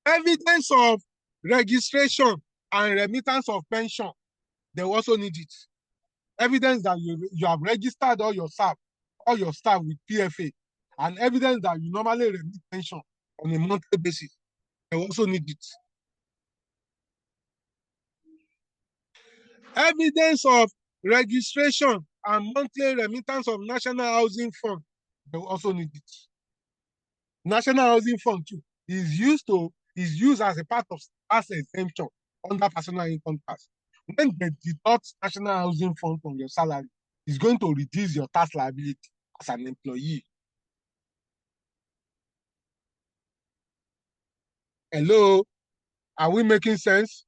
Evidence of registration and remittance of pension, they will also need it. Evidence that you have registered all your staff with PFA, and evidence that you normally remit pension on a monthly basis, they will also need it. Evidence of registration and monthly remittance of National Housing Fund, they will also need it. National Housing Fund too is used as a part of tax exemption under personal income tax. When they deduct National Housing Fund from your salary, it's going to reduce your tax liability as an employee. Hello, are we making sense?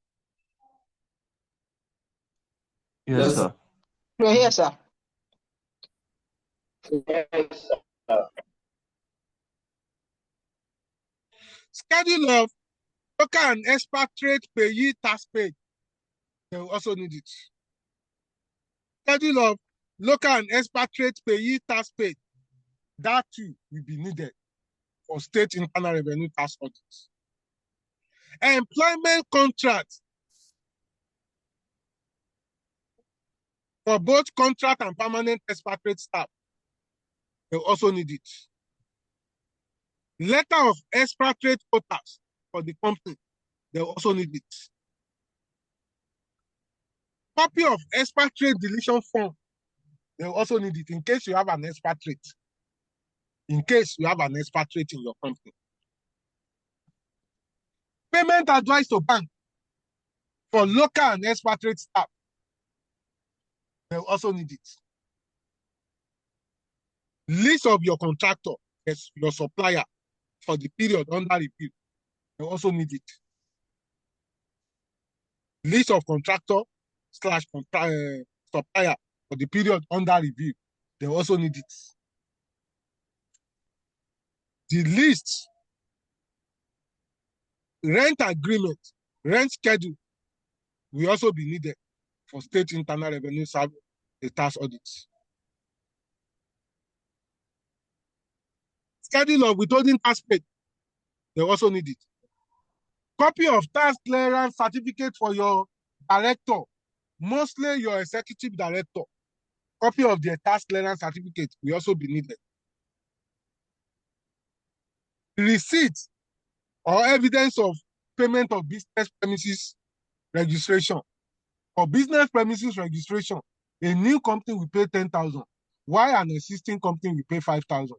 Yes, sir. Yes, sir. Schedule of local and expatriate payee tax paid, they will also need it. Schedule of local and expatriate payee tax paid, that too will be needed for state internal revenue tax audits. Employment contract for both contract and permanent expatriate staff, they will also need it. Letter of expatriate quotas for the company, they will also need it. Copy of expatriate deletion form, they will also need it in case you have an expatriate. In case you have an expatriate in your company. Payment advice to bank for local and expatriate staff, they will also need it. List of your contractor, yes, your supplier for the period under review, they will also need it. List of contractor / supplier for the period under review, they will also need it. The list, rent agreement, rent schedule will also be needed for state internal revenue service tax audits. Schedule of withholding tax paid, they also need it. Copy of tax clearance certificate for your director, mostly your executive director. Copy of their tax clearance certificate will also be needed. Receipt or evidence of payment of business premises registration. For business premises registration, a new company will pay 10,000, while an existing company will pay 5,000.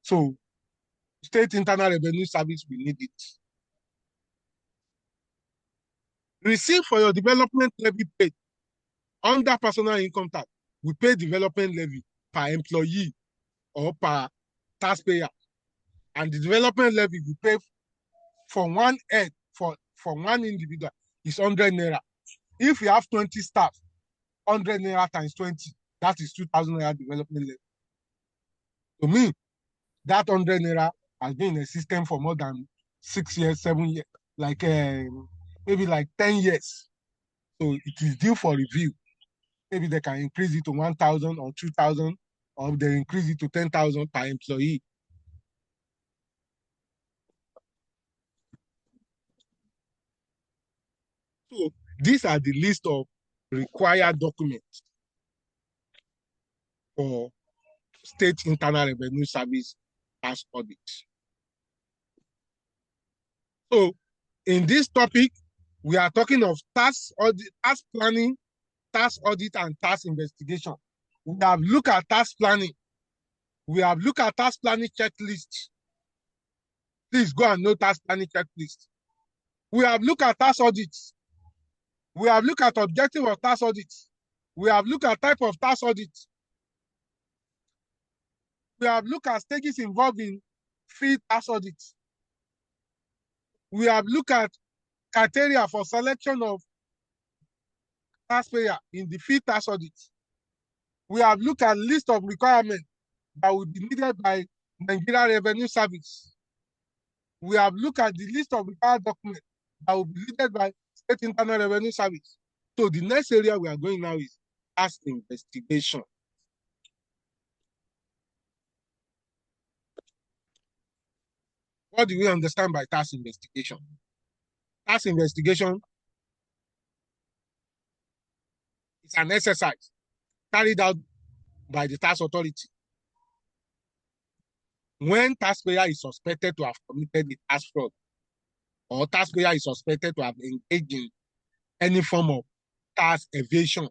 So, state internal revenue service will need it. Receipt for your development levy paid under personal income tax. We pay development levy per employee or per taxpayer, and the development levy we pay for one head for one individual is 100 naira. If you have 20 staff, 100 naira times 20, that is 2,000 naira development levy. To me, that 100 naira has been in the system for more than 6 years, 7 years, like maybe like 10 years. So it is due for review. Maybe they can increase it to 1,000 or 2,000, or they increase it to 10,000 per employee. So these are the list of required documents for state internal revenue service tax audit. So in this topic, we are talking of tax audit, tax planning, tax audit, and tax investigation. We have looked at tax planning. We have looked at tax planning checklist. Please go and know tax planning checklist. We have looked at tax audits. We have looked at objective of tax audits. We have looked at type of tax audits. We have looked at stages involved in field tax audits. We have looked at criteria for selection of taxpayer in the field tax audit. We have looked at list of requirements that will be needed by Nigeria Revenue Service. We have looked at the list of required documents that will be needed by State Internal Revenue Service. So the next area we are going now is tax investigation. What do we understand by tax investigation? Tax investigation is an exercise carried out by the tax authority when taxpayer is suspected to have committed a tax fraud or taxpayer is suspected to have engaged in any form of tax evasion.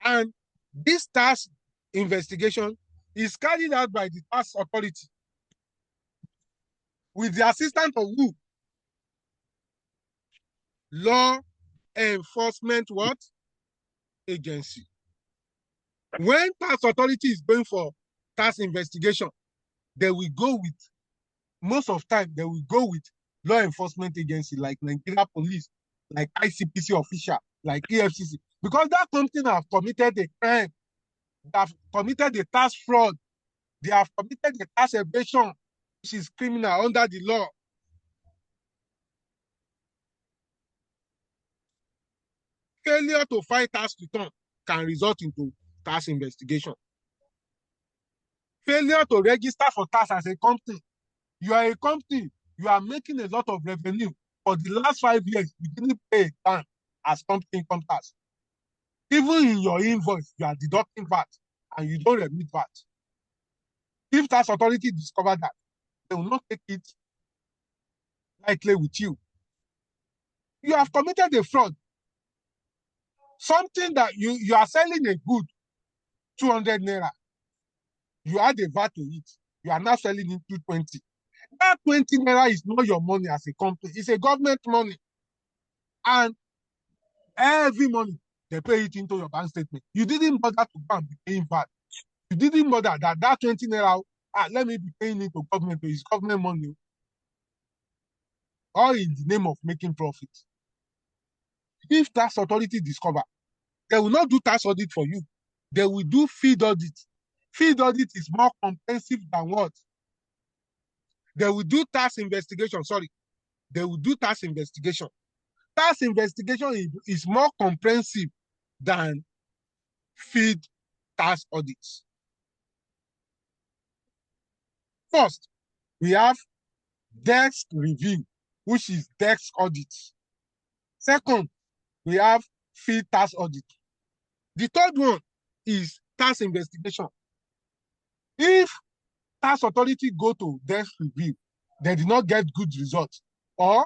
And this tax investigation is carried out by the tax authority with the assistance of who? Law enforcement what? Agency. When tax authority is going for tax investigation, they will go with, most of the time, they will go with law enforcement agency like Nigeria Police, like ICPC official, like EFCC, because that company have committed a crime, they have committed a tax fraud, they have committed a tax evasion, which is criminal under the law. Failure to file tax return can result into tax investigation. Failure to register for tax as a company. You are a company, you are making a lot of revenue. For the last 5 years, you didn't pay a time as company income tax. Even in your invoice, you are deducting VAT and you don't remit VAT. If tax authority discover that, they will not take it lightly with you. You have committed a fraud. Something that you are selling a good 200 naira. You add a VAT to it. You are now selling it 220. That 20 naira is not your money as a company. It's a government money. And every money, they pay it into your bank statement. You didn't bother to go and be paying VAT. You didn't bother that 20 naira, let me be paying it to government. It's government money. All in the name of making profit. If tax authority discover, they will not do tax audit for you. They will do field audit. Field audit is more comprehensive than what? They will do tax investigation. Sorry. They will do tax investigation. Tax investigation is more comprehensive than field tax audits. First, we have desk review, which is desk audit. Second, we have field tax audit. The third one is tax investigation. If tax authority go to desk review, they did not get good results, or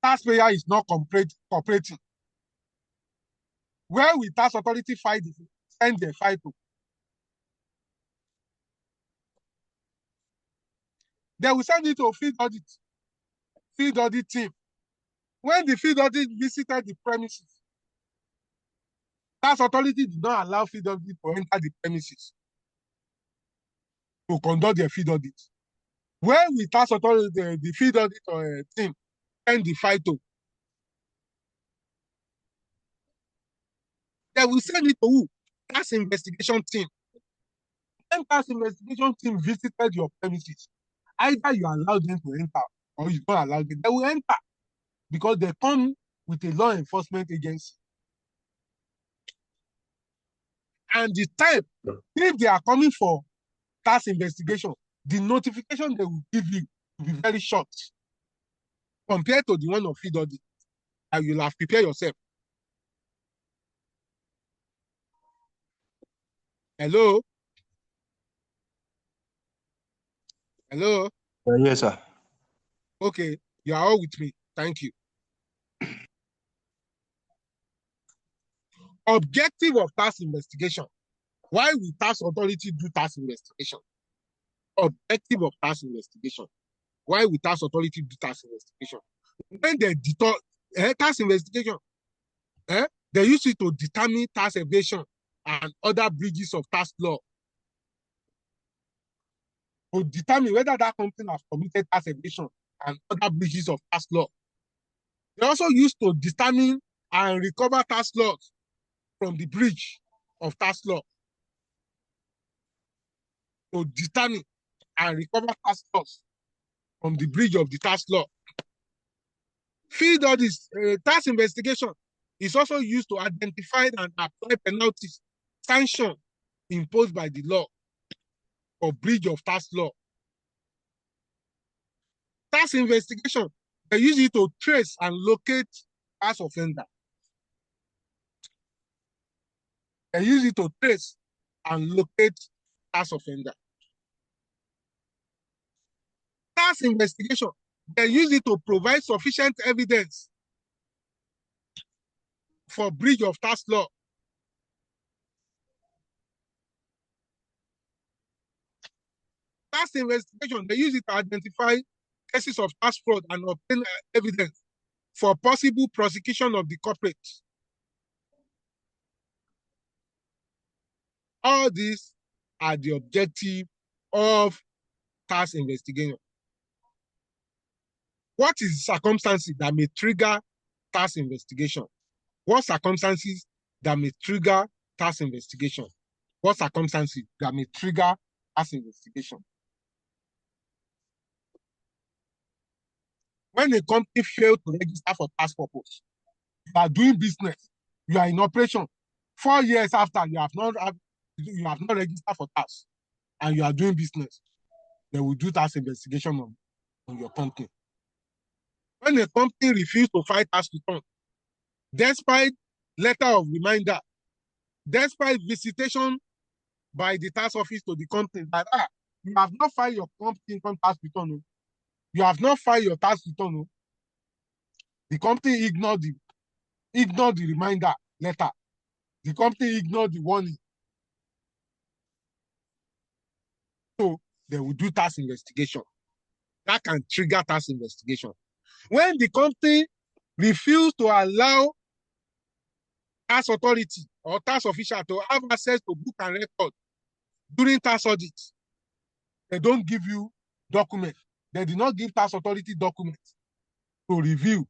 taxpayer is not cooperating, where will tax authority send their file to? They will send it to field audit team. When the field audit visited the premises, tax authority did not allow field audit to enter the premises to conduct their field audit. Where will tax authority, the field audit team, send the file to? They will send it to who? Tax investigation team. When tax investigation team visited your premises, either you allow them to enter or you don't allow them. They will enter because they come with a law enforcement agency. And the time, if they are coming for tax investigation, the notification they will give you will be very short compared to the one of field audit. And you'll have prepared yourself. Hello? Hello? Yes, sir. Okay, you are all with me. Thank you. Objective of tax investigation. Why will tax authority do tax investigation? Objective of tax investigation. Why will tax authority do tax investigation? When they tax investigation, they use it to determine tax evasion and other breaches of tax law. To determine whether that company has committed tax evasion and other breaches of tax law. They also use to determine and recover tax laws from the breach of tax law. To determine and recover tax laws from the breach of the tax law. Field audits, tax investigation is also used to identify and apply penalties, sanctions imposed by the law for breach of tax law. Tax investigation, they use it to trace and locate tax offender. They use it to trace and locate tax offender. Tax investigation, they use it to provide sufficient evidence for breach of tax law. Tax investigation, they use it to identify cases of tax fraud and obtain evidence for possible prosecution of the corporate. All these are the objective of tax investigation. What is circumstances that may trigger tax investigation? What circumstances that may trigger tax investigation? What circumstances that may trigger tax investigation? When a company fails to register for tax purpose, you are doing business, you are in operation. 4 years after you have not registered for tax, and you are doing business, they will do tax investigation on your company. When a company refuses to file tax return, despite letter of reminder, despite visitation by the tax office to the company that you have not filed your company income tax return, you have not filed your tax return, the company ignored the reminder letter. The company ignored the warning. So they will do tax investigation. That can trigger tax investigation. When the company refuses to allow tax authority or tax official to have access to book and record during tax audit, they don't give you documents. They do not give tax authority documents to review.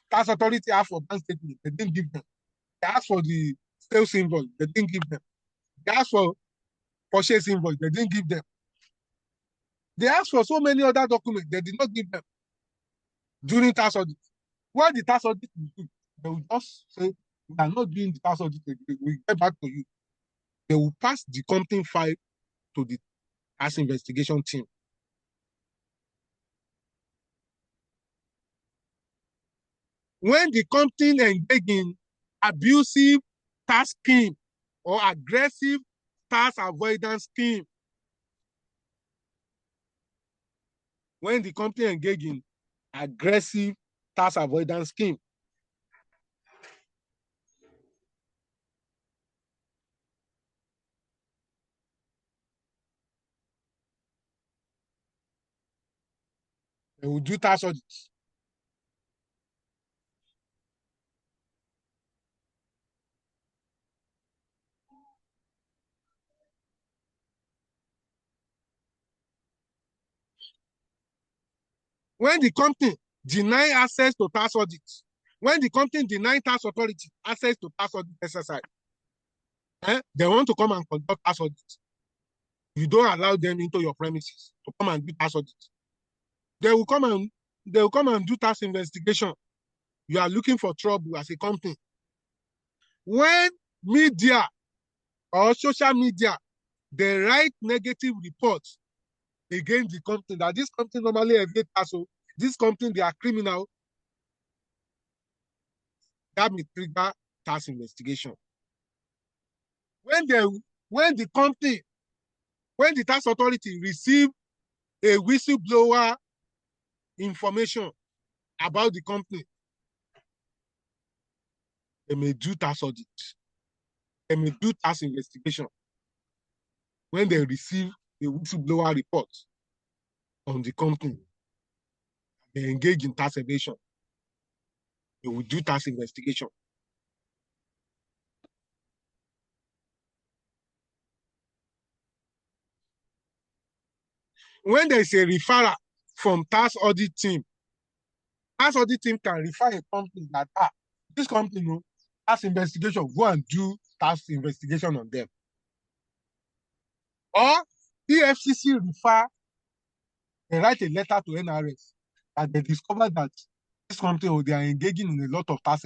Tax authority asked for bank statement, they didn't give them. They asked for the sales invoice, they didn't give them. They asked for purchase invoice, they didn't give them. They asked for so many other documents, they did not give them during tax audit. What the tax audit will do, they will just say, we are not doing the tax audit, we get back to you. They will pass the company file to the tax investigation team. When the company engage in abusive tax scheme or aggressive tax avoidance scheme, when the company engage in aggressive tax avoidance scheme, they will do tax audits. When the company deny access to tax audits, when the company deny tax authority access to tax audit exercise, they want to come and conduct tax audit. You don't allow them into your premises to come and do tax audit. They will come and do tax investigation. You are looking for trouble as a company. When media or social media, they write negative reports against the company, that this company normally evade tax, so this company, they are criminal, that may trigger tax investigation. When the tax authority receive a whistleblower information about the company, they may do tax audit. They may do tax investigation. When they receive a whistleblower report on the company, they engage in tax evasion, they will do tax investigation. When there is a referral from tax audit team can refer a company that, this company, tax investigation, go and do tax investigation on them. Or EFCC refer, they write a letter to NRS that they discover that this company, they are engaging in a lot of tax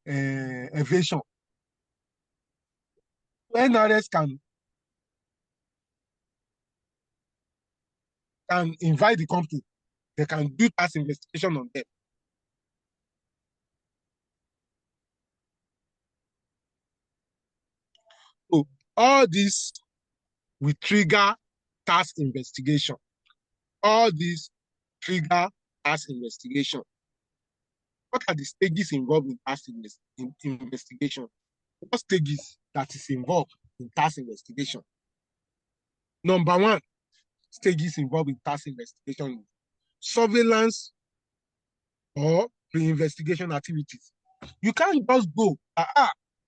evasion. NRS can invite the company. They can do tax investigation on them. So all this will trigger tax investigation. All these trigger tax investigation. What are the stages involved in tax investigation? What stages that is involved in tax investigation? Number one, stages involved in tax investigation: surveillance or pre-investigation activities. You can't just go,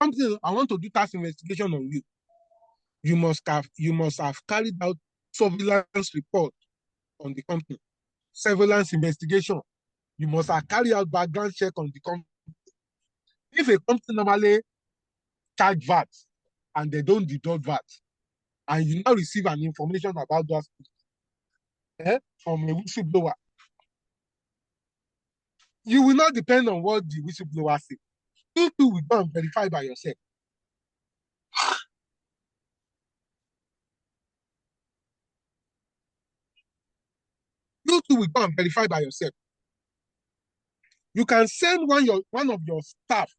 something, I want to do tax investigation on you. You must have carried out surveillance report on the company, surveillance investigation. You must have carried out background check on the company. If a company normally charge VAT and they don't deduct VAT, and you now receive an information about that from a whistleblower, you will not depend on what the whistleblower says. You too will go and verify by yourself. You too will go and verify by yourself. You can send one of your staff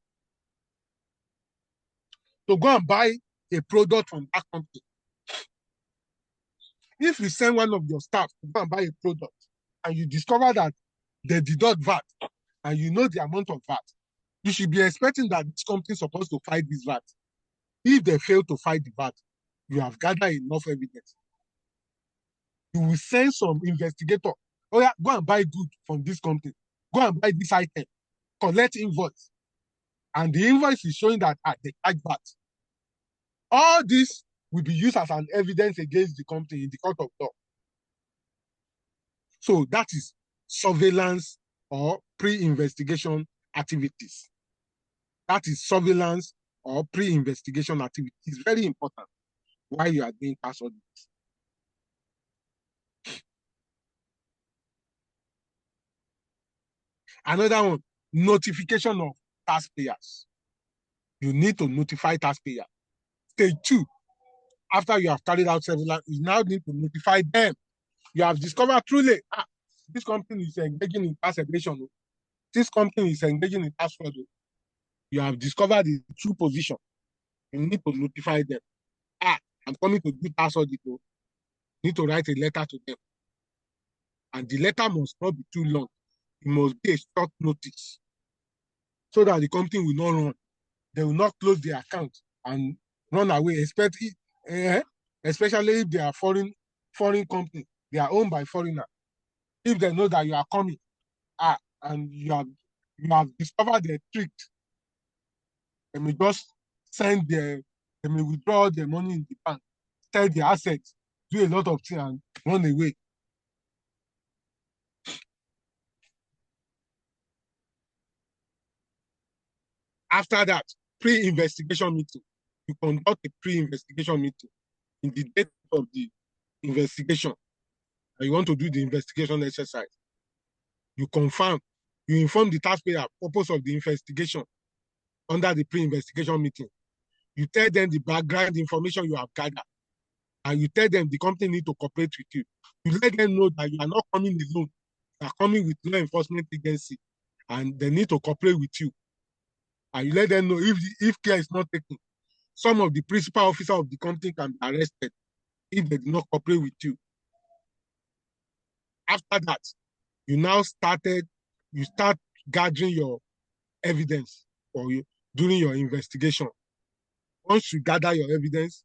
to go and buy a product from that company. If you send one of your staff to go and buy a product and you discover that they deduct VAT and you know the amount of VAT, you should be expecting that this company is supposed to fight this VAT. If they fail to fight the VAT, you have gathered enough evidence. You will send some investigator, oh yeah, go and buy good from this company. Go and buy this item, collect invoice. And the invoice is showing that they charge VAT. All this will be used as an evidence against the company in the court of law. So that is surveillance or pre-investigation activities. That is surveillance or pre-investigation activity. It's very important while you are doing tax audit. Another one, notification of taxpayers. You need to notify taxpayers. Stage 2, after you have carried out surveillance, you now need to notify them. You have discovered truly, this company is engaging in tax evasion. This company is engaging in tax fraud. You have discovered the true position. You need to notify them. I'm coming to do tax audit. You need to write a letter to them. And the letter must not be too long. It must be a short notice so that the company will not run. They will not close their account and run away, especially if they are foreign company. They are owned by foreigners. If they know that you are coming, and you have discovered the trick, they may just they may withdraw their money in the bank, sell their assets, do a lot of things and run away. After that, pre-investigation meeting. You conduct a pre-investigation meeting in the date of the investigation. And you want to do the investigation exercise. You confirm, you inform the taxpayer purpose of the investigation under the pre-investigation meeting. You tell them the background information you have gathered. And you tell them the company need to cooperate with you. You let them know that you are not coming alone. You are coming with law enforcement agency. And they need to cooperate with you. And you let them know if care is not taken, some of the principal officers of the company can be arrested if they do not cooperate with you. After that, you start gathering your evidence for you during your investigation. Once you gather your evidence,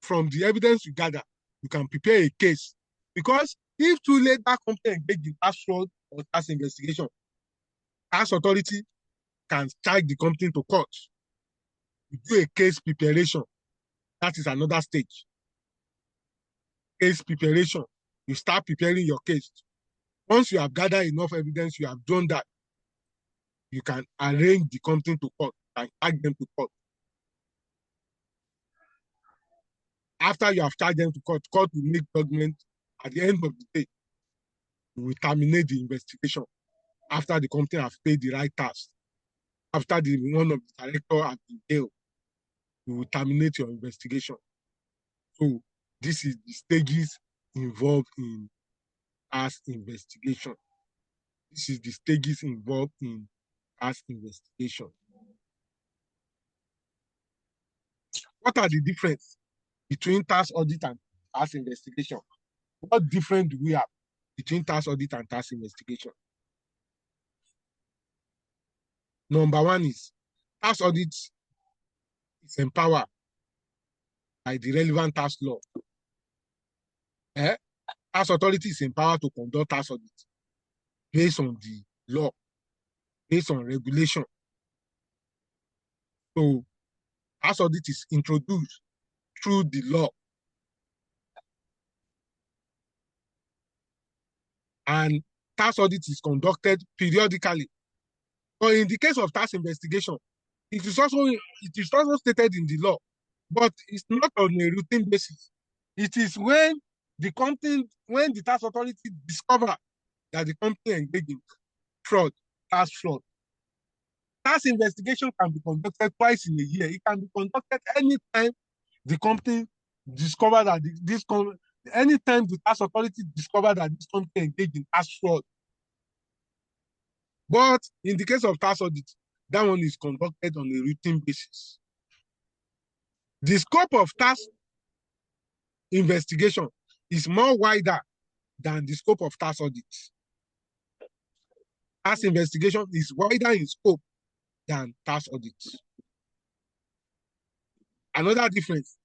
from the evidence you gather, you can prepare a case. Because if too late that company engage in tax fraud or tax investigation, tax authority can charge the company to court. You do a case preparation. That is another stage. Case preparation. You start preparing your case. Once you have gathered enough evidence, you have done that, you can arrange the company to court and charge them to court. After you have charged them to court, court will make judgment. At the end of the day, you will terminate the investigation. after the company has paid the right tax, after the one of the director has been jailed, we will terminate your investigation. So this is the stages involved in tax investigation. This is the stages involved in tax investigation. What are the difference between tax audit and tax investigation? What difference do we have between tax audit and tax investigation? Number one is tax audit is empowered by the relevant tax law. Tax authority is empowered to conduct tax audit based on the law, based on regulation. So tax audit is introduced through the law. And tax audit is conducted periodically. But in the case of tax investigation, it is also stated in the law, but it's not on a routine basis. It is when the tax authority discover that the company engaged in fraud, tax fraud. Tax investigation can be conducted twice in a year. It can be conducted anytime the company discover that anytime the tax authority discover that this company engaged in tax fraud. But in the case of tax audit, that one is conducted on a routine basis. The scope of tax investigation is more wider than the scope of tax audit. Tax investigation is wider in scope than tax audit. Another difference,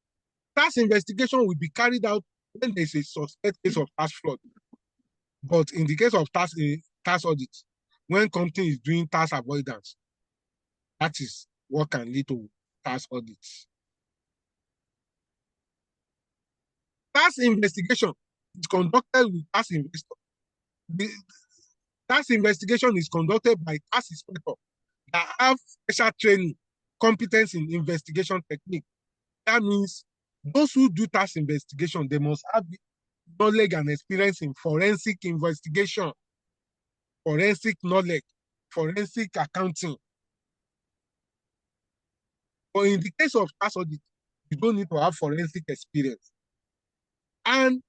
tax investigation will be carried out when there is a suspect case of tax fraud. But in the case of tax audit, when company is doing tax avoidance, that is what can lead to tax audits. Tax investigation is conducted with tax investor. Tax investigation is conducted by tax inspector that have special training, competence in investigation technique. That means those who do tax investigation, they must have knowledge and experience in forensic investigation, forensic knowledge, forensic accounting. But in the case of tax audit, you don't need to have forensic experience. And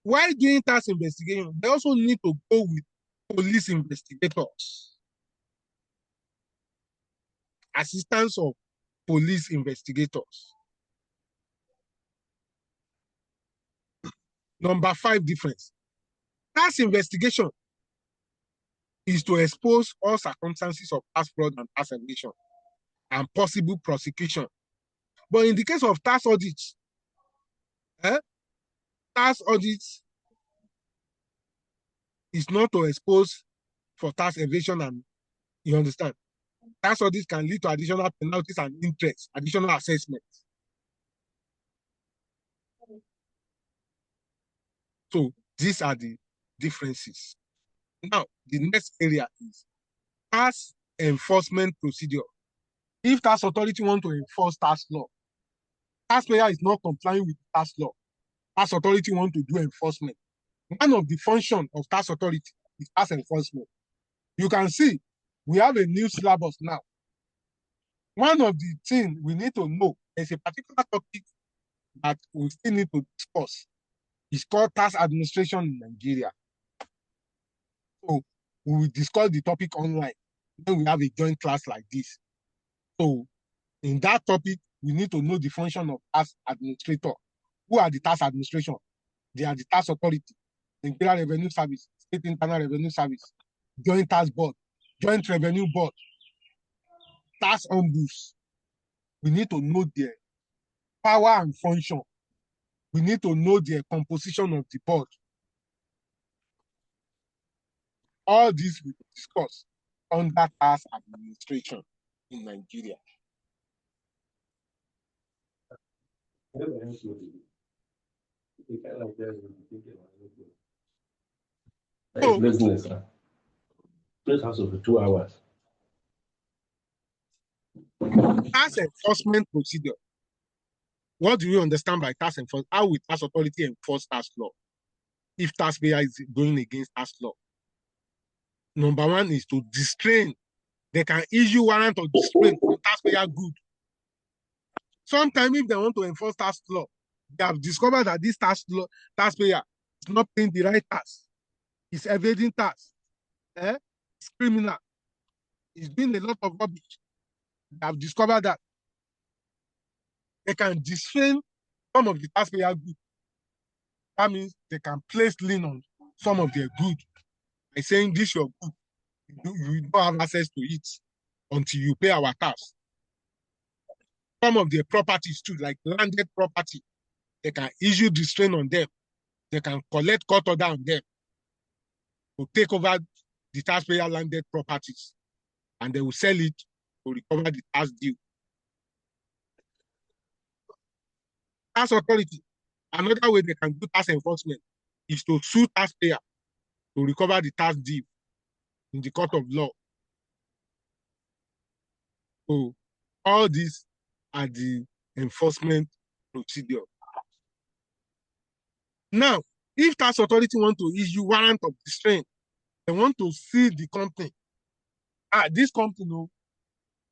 while doing tax investigation, they also need to go with police investigators, assistance of police investigators. Number 5 difference. Tax investigation is to expose all circumstances of tax fraud and tax evasion and possible prosecution. But in the case of tax audits, tax audits is not to expose for tax evasion, and you understand. Tax audits can lead to additional penalties and interest, additional assessments. So these are the differences. Now, the next area is tax enforcement procedure. If tax authority want to enforce tax law, taxpayer is not complying with tax law, tax authority want to do enforcement. One of the functions of tax authority is tax enforcement. You can see we have a new syllabus now. One of the things we need to know is a particular topic that we still need to discuss. It's called tax administration in Nigeria. So we will discuss the topic online when we have a joint class like this. So in that topic, we need to know the function of tax administrator. Who are the tax administration? They are the tax authority, Nigeria Revenue Service, State Internal Revenue Service, Joint Tax Board, Joint Revenue Board, tax ombuds. We need to know their power and function. We need to know the composition of the board. All this we discuss under tax administration in Nigeria. So, business, this has over 2 hours. Tax enforcement procedure. What do you understand by tax enforcement? How will tax authority enforce tax law if taxpayer is going against tax law? Number one is to distrain. They can issue warrant of distraint on taxpayer good. Sometimes if they want to enforce tax law, they have discovered that this taxpayer is not paying the right tax. He's evading tax. It's criminal. He's doing a lot of rubbish. They have discovered that. They can distrain some of the taxpayer good. That means they can place lien on some of their good by saying this your good. You don't have access to it until you pay our tax. Some of their properties too, like landed property, they can issue distraint on them. They can collect court order on them to take over the taxpayer landed properties, and they will sell it to recover the tax due. Tax authority, another way they can do tax enforcement is to sue taxpayer to recover the tax due in the court of law. So all these are the enforcement procedure. Now, if tax authority want to issue warrant of distraint, they want to see the company. This company,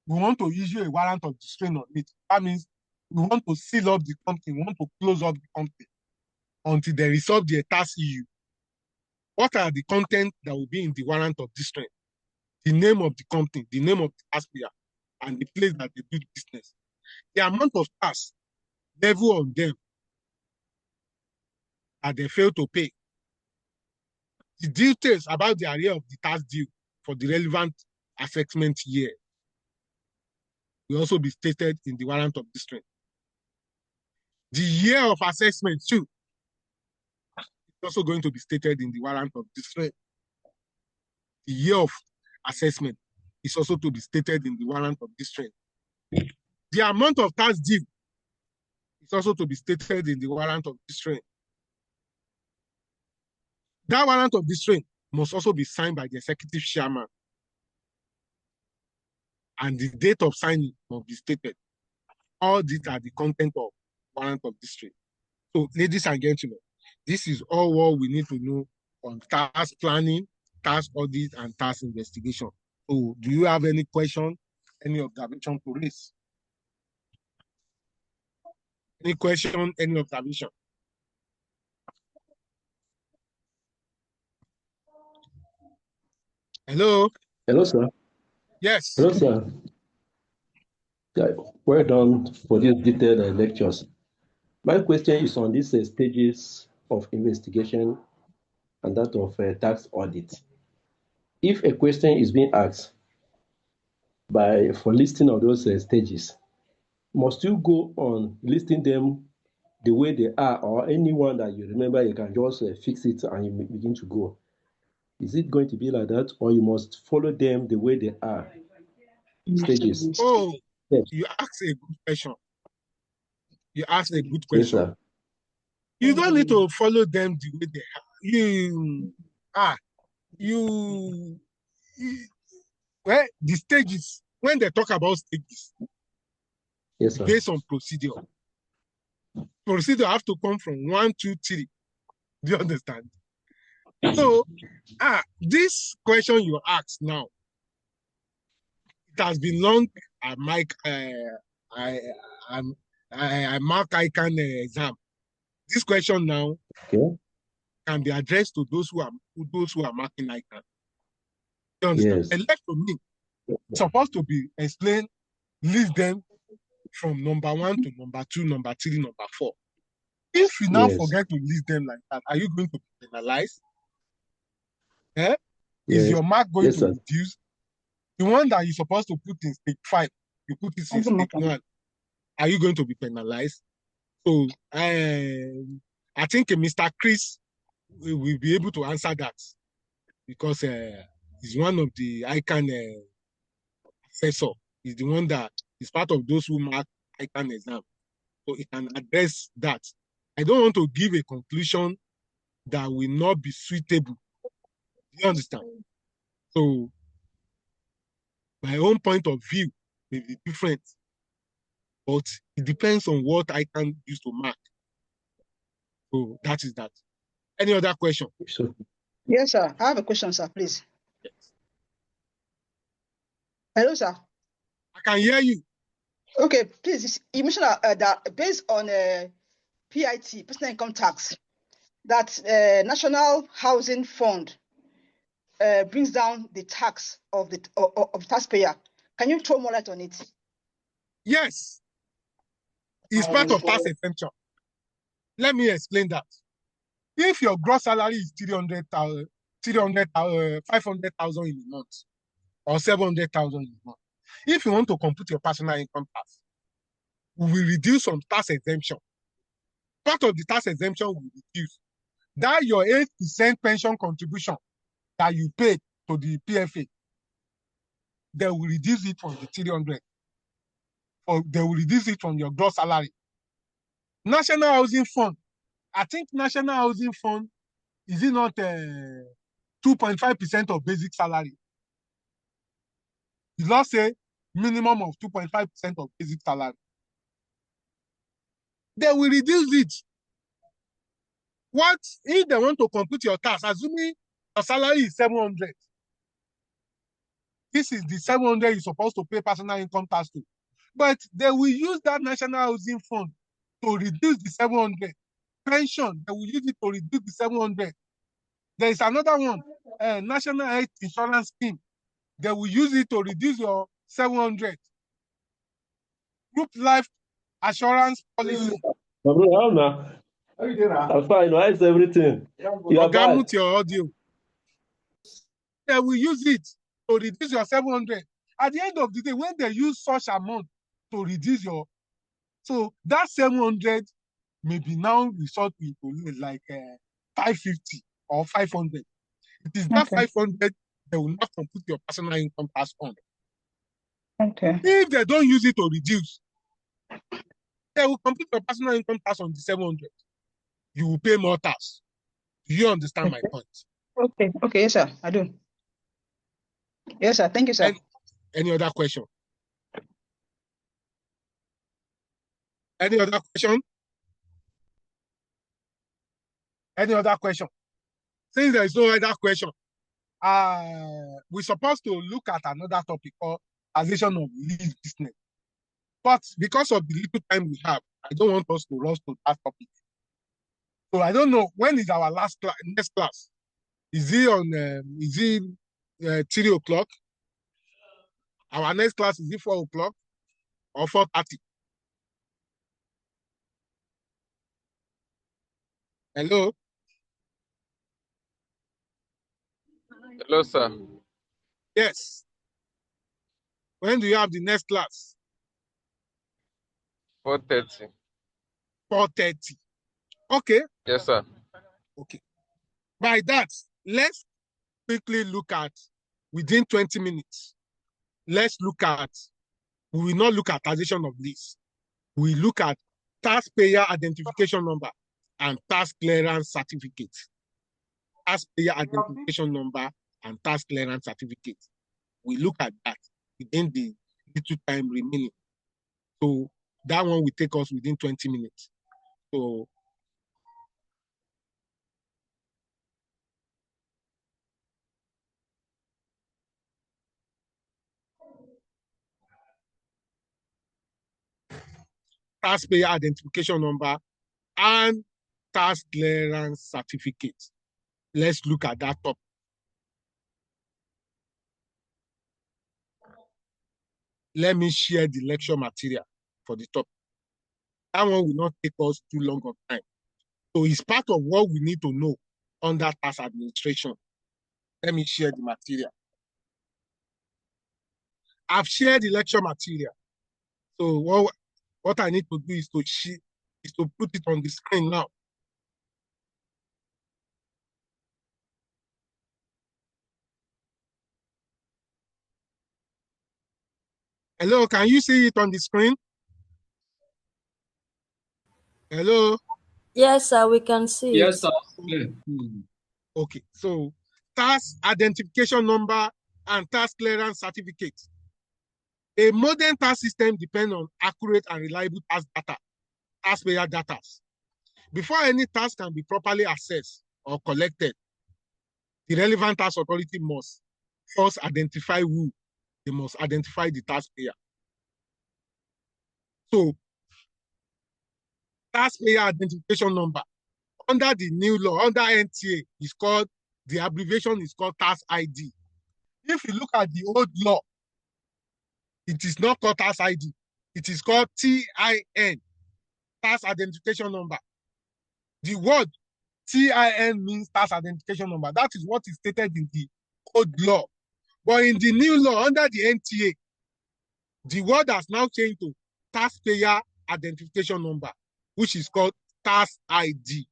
we want to issue a warrant of distraint on it. That means we want to seal up the company, we want to close up the company until they resolve their tax issue. What are the content that will be in the warrant of distraint? The name of the company, the name of the taxpayer, and the place that they do business. The amount of tax level on them that they fail to pay. The details about the area of the tax due for the relevant assessment year will also be stated in the warrant of distraint. The year of assessment too is also going to be stated in the warrant of distraint. The year of assessment is also to be stated in the warrant of distraint. The amount of tax due is also to be stated in the warrant of distraint. That warrant of distraint must also be signed by the executive chairman, and the date of signing must be stated. All these are the content of warrant of distraint. So, ladies and gentlemen, this is all what we need to know on tax planning, tax audit, and tax investigation. So, do you have any question, any observation to raise? Any question, any observation? Hello? Hello, sir. Yes. Hello, sir. Yeah, well done for these detailed lectures. My question is on these stages of investigation and that of tax audit. If a question is being asked for listing of those stages, must you go on listing them the way they are, or anyone that you remember, you can just fix it and you begin to go? Is it going to be like that, or you must follow them the way they are? Stages. Oh, yes. You asked a good question. You asked a good Yes, question. sir. You don't need to follow them the way they are. Well, the stages, when they talk about stages, yes, sir, based on procedure. Procedure have to come from 1, 2, 3. Do you understand? So, this question you asked now, it has been long. I mark ICAN exam. This question now can be addressed to those who are marking ICAN. You understand? yes. And left to me, it's supposed to be explained, list them from number 1 to number 2, number 3, number 4. If you now forget to list them like that, are you going to be penalized? Is your mark going to reduce? The one that you're supposed to put in stage 5, you put it in stage 1. Are you going to be penalized? So I think Mr. Chris will be able to answer that, because he's one of the ICAN assessor. He's the one that is part of those who mark ICAN exam. So he can address that. I don't want to give a conclusion that will not be suitable. Do you understand? So my own point of view may be different, but it depends on what I can use to mark. So that is that. Any other question? Yes, sir. I have a question, sir, please. Yes. Hello, sir. I can hear you. Okay, please. You mentioned that based on PIT, personal income tax, that National Housing Fund brings down the tax of the taxpayer. Can you throw more light on it? Yes, it's part of tax exemption. Let me explain that. If your gross salary is 500,000 in a month, or 700,000 in a month, if you want to compute your personal income tax, we will reduce some tax exemption. Part of the tax exemption will reduce. That your 8% pension contribution that you pay to the PFA, they will reduce it from the 300, or they will reduce it from your gross salary. National Housing Fund, I think National Housing Fund, is it not 2.5% of basic salary? The law say minimum of 2.5% of basic salary. They will reduce it. What if they want to compute your tax, assuming your salary is 700? This is the 700 you're supposed to pay personal income tax to. But they will use that National Housing Fund to reduce the 700. Pension, they will use it to reduce the 700. There is another one, National Health Insurance Scheme. They will use it to reduce your 700. Group Life Assurance Policy. I'm fine. Why is everything? You are Oga, back. mute your audio. They will use it to reduce your 700. At the end of the day, when they use such amount to reduce your, so that 700 maybe now result into like 550 or 500. It is that 500 they will not compute your personal income tax on. Okay. If they don't use it to reduce, they will compute your personal income tax on the 700. You will pay more tax. Do you understand my point? Okay. Okay. Yes, sir. I do. Yes, sir. Thank you, sir. Any other question? Any other question? Any other question? Since there is no other question, we're supposed to look at another topic called taxation of lease business. But because of the little time we have, I don't want us to rush to that topic. So I don't know, when is our next class? Is it on 3 o'clock? Our next class, is it 4 o'clock or 4:30? Hello? Hello, sir. Yes. When do you have the next class? 4:30. 4:30. Okay. Yes, sir. Okay. By that, let's quickly look at, within 20 minutes, let's look at, we will not look at taxation of lease. We look at taxpayer identification number and tax clearance certificate. Taxpayer identification number and tax clearance certificate. We look at that within the little time remaining. So that one will take us within 20 minutes. So taxpayer identification number and tax clearance certificate. Let's look at that topic. Let me share the lecture material for the topic. That one will not take us too long of time. So it's part of what we need to know under tax administration. Let me share the material. I've shared the lecture material. So what I need to do is to put it on the screen now. Hello, can you see it on the screen? Hello? Yes, sir, we can see it. Yes, sir. Okay, so tax identification number and tax clearance certificate. A modern tax system depends on accurate and reliable tax data, taxpayer data. Before any tax can be properly assessed or collected, the relevant tax authority must first identify who they must identify the taxpayer. So, taxpayer identification number under the new law, under NTA, is called, the abbreviation is called tax ID. If you look at the old law, it is not called tax ID. It is called TIN, tax identification number. The word TIN means tax identification number. That is what is stated in the old law. But in the new law, under the NTA, the word has now changed to taxpayer identification number, which is called tax ID.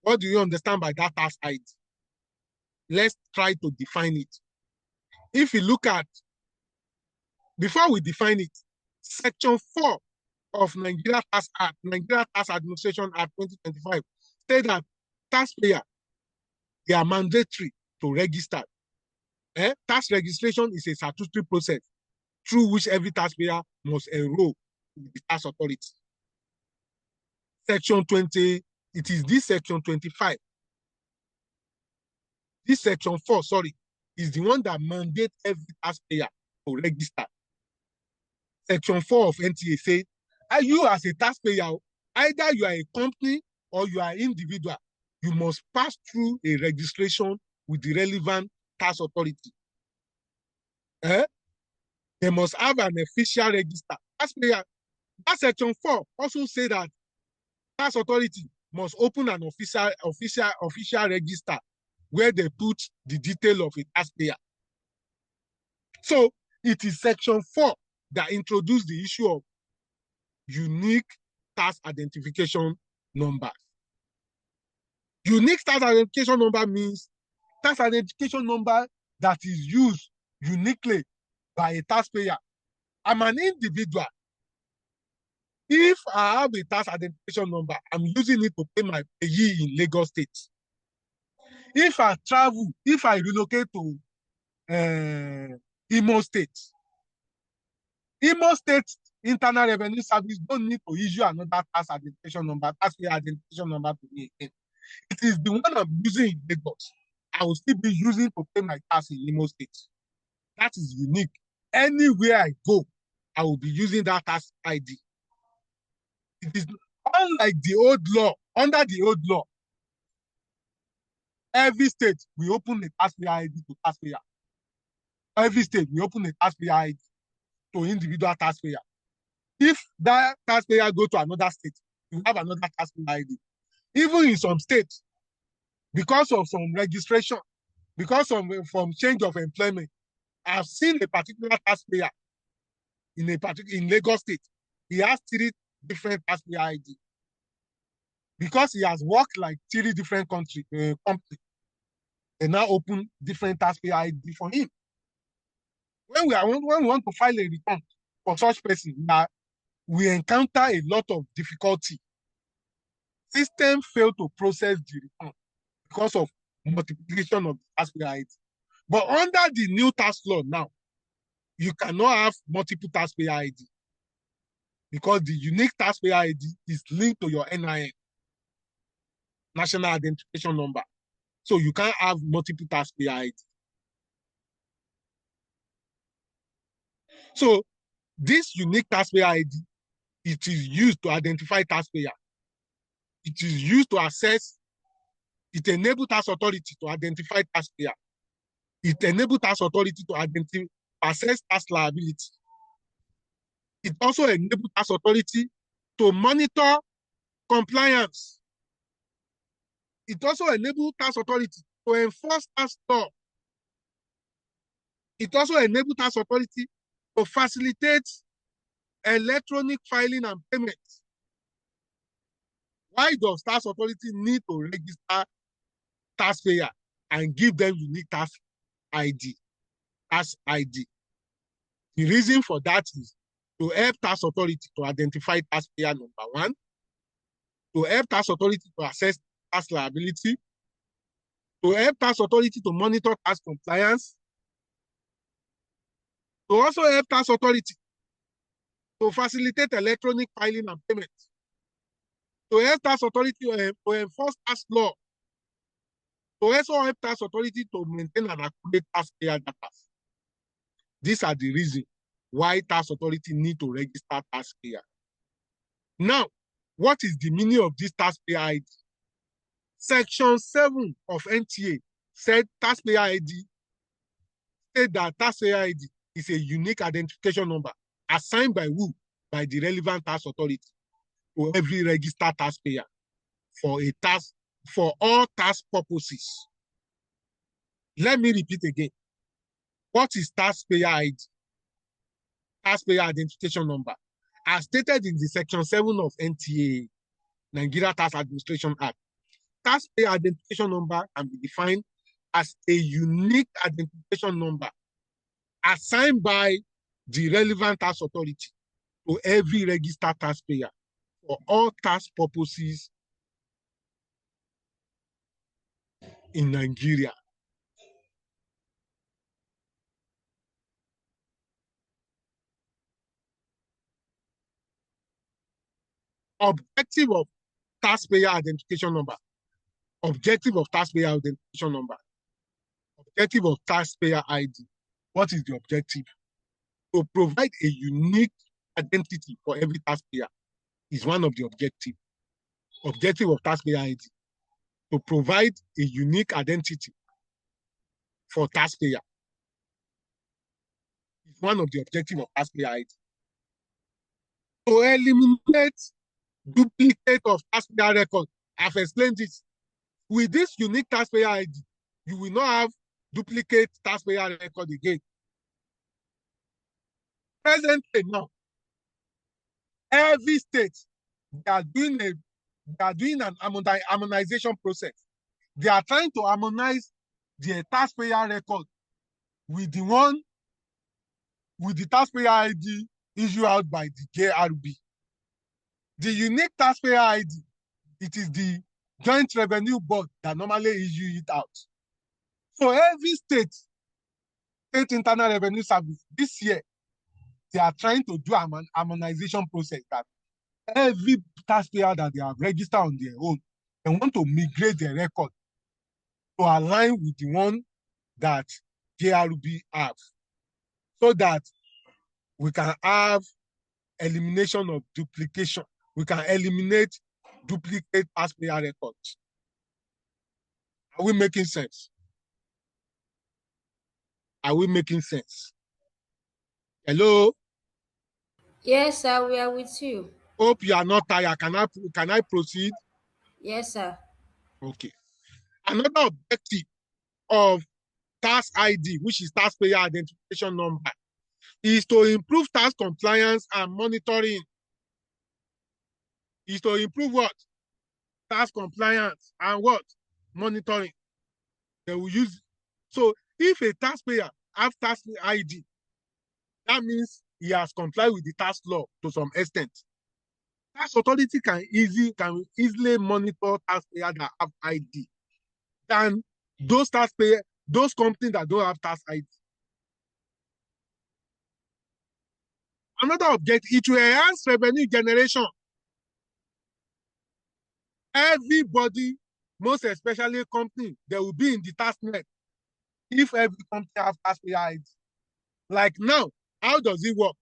What do you understand by that tax ID? Let's try to define it. If you look at, before we define it, Section 4 of Nigeria Tax Act, Nigeria Tax Administration Act 2025, states that taxpayer, they are mandatory to register. Tax registration is a statutory process through which every taxpayer must enroll with the tax authority. Section 20, it is this Section 25. This Section 4, sorry, is the one that mandates every taxpayer to register. Section 4 of NTA says, you as a taxpayer, either you are a company or you are an individual, you must pass through a registration with the relevant tax authority. They must have an official register. Taxpayer, that Section 4 also says that tax authority must open an official register where they put the detail of a taxpayer. So it is Section 4 that introduced the issue of unique tax identification numbers. Unique tax identification number means tax identification number that is used uniquely by a taxpayer. I'm an individual. If I have a tax identification number, I'm using it to pay my payee in Lagos State. If I travel, if I relocate to Imo State Internal Revenue Service don't need to issue another tax identification number, taxpayer identification number to me again. It is the one I'm using in Lagos. I will still be using to pay my tax in Imo State. That is unique. Anywhere I go, I will be using that tax ID. It is unlike the old law. Under the old law, every state we open a taxpayer ID to taxpayer. Every state we open a taxpayer ID to individual taxpayer. If that taxpayer go to another state, you have another taxpayer ID. Even in some states, because of some registration, because of from change of employment, I've seen a particular taxpayer in Lagos State. He has 3 different taxpayer ID because he has worked like 3 different companies. They now open different taxpayer ID for him. When we want to file a return for such person, we encounter a lot of difficulty. System fail to process the return because of multiplication of the taxpayer ID. But under the new tax law now, you cannot have multiple taxpayer ID because the unique taxpayer ID is linked to your NIN, National Identification Number. So you can't have multiple taxpayer ID. So this unique taxpayer ID, it is used to identify taxpayer. It is used to assess, it enables tax authority to identify taxpayer. It enables tax authority to assess tax liability. It also enables tax authority to monitor compliance. It also enables tax authority to enforce tax law. It also enables tax authority to facilitate electronic filing and payment. Why does tax authority need to register taxpayer and give them unique tax ID? Tax ID. The reason for that is to help tax authority to identify taxpayer number 1, to help tax authority to assess tax liability, to help tax authority to monitor tax compliance, to also help tax authority to facilitate electronic filing and payment, to help tax authority to enforce tax law, to also help tax authority to maintain an accurate taxpayer data. These are the reasons why tax authority need to register taxpayer. Now, what is the meaning of this taxpayer ID? Section 7 of NTA said taxpayer ID said that taxpayer ID is a unique identification number assigned by who? By the relevant tax authority to every registered taxpayer for all tax purposes. Let me repeat again. What is taxpayer ID? Taxpayer identification number. As stated in the section 7 of NTA, Nigeria Tax Administration Act, taxpayer identification number can be defined as a unique identification number assigned by the relevant tax authority to every registered taxpayer for all tax purposes in Nigeria. Objective of taxpayer identification number. Objective of taxpayer identification number. Objective of taxpayer ID. What is the objective? To provide a unique identity for every taxpayer is one of the objectives. Objective of taxpayer ID. To provide a unique identity for taxpayer is one of the objectives of taxpayer ID. To eliminate duplicate of taxpayer record. I've explained this. With this unique taxpayer ID, you will not have duplicate taxpayer record again. Presently now, every state, they are doing an harmonization process. They are trying to harmonize the taxpayer record with the taxpayer ID issued out by the JRB. The unique taxpayer ID, it is the Joint Revenue Board that normally issue it out. So every state internal revenue service this year, they are trying to do an harmonization process that every taxpayer that they have registered on their own, they want to migrate their record to align with the one that JRB have, so that we can have elimination of duplication. We can eliminate duplicate taxpayer records. Are we making sense? Are we making sense? Hello? Yes, sir, we are with you. Hope you are not tired. Can I proceed? Yes, sir. Okay. Another objective of tax ID, which is taxpayer identification number, is to improve tax compliance and monitoring. Is to improve what? Tax compliance and what? Monitoring. They will use. So if a taxpayer has tax ID, that means he has complied with the tax law to some extent. Tax authority can easily monitor taxpayers that have ID than those companies that don't have tax ID. Another objective, it will enhance revenue generation. Everybody, most especially company, they will be in the tax net if every company have taxpayer ID. Like now, how does it work?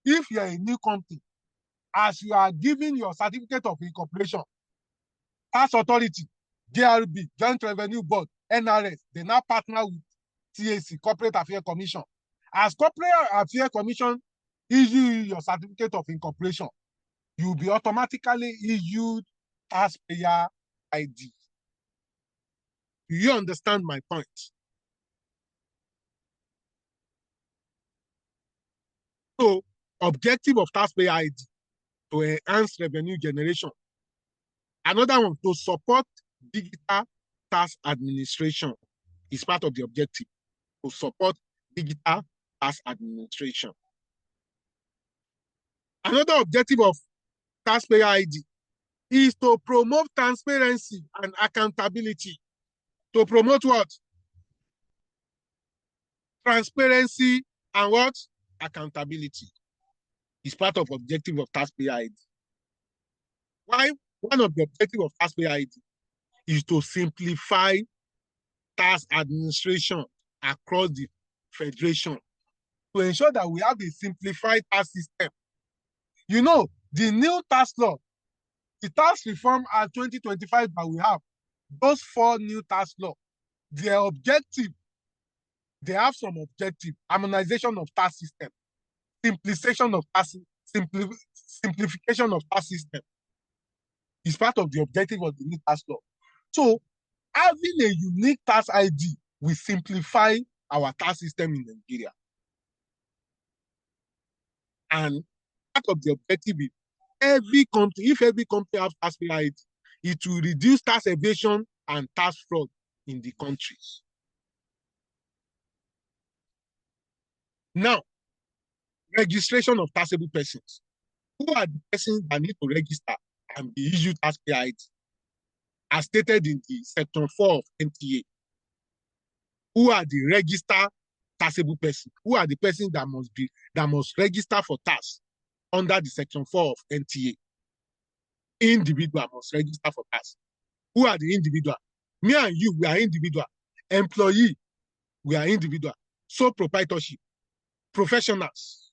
If you're a new company, as you are giving your certificate of incorporation, tax authority, JRB, Joint Revenue Board, NRS, they now partner with CAC, Corporate Affairs Commission. As Corporate Affairs Commission issue your certificate of incorporation, you will be automatically issued taxpayer ID. Do you understand my point? So, objective of taxpayer ID, to enhance revenue generation. Another one, to support digital tax administration, is part of the objective, to support digital tax administration. Another objective of taxpayer ID is to promote transparency and accountability. To promote what? Transparency and what? Accountability. Is part of objective of taxpayer ID. Why? One of the objectives of taxpayer ID is to simplify tax administration across the federation. to ensure that we have a simplified tax system. You know, the new tax law, the tax reform at 2025 that we have, those 4 new tax laws, their objective, they have some objective: harmonization of tax system, simplification of tax, simplification of tax system is part of the objective of the new tax law. So having a unique tax ID will simplify our tax system in Nigeria. And part of the objective is every country, if every country has taxpayer ID, it will reduce tax evasion and tax fraud in the countries. Now, registration of taxable persons. Who are the persons that need to register and be issued taxpayer ID? As stated in the section 4 of NTA. Who are the registered taxable persons? Who are the persons that must register for tax under the section 4 of NTA? Individual must register for tax. Who are the individual? Me and you, we are individual. Employee, we are individual. Sole proprietorship, professionals.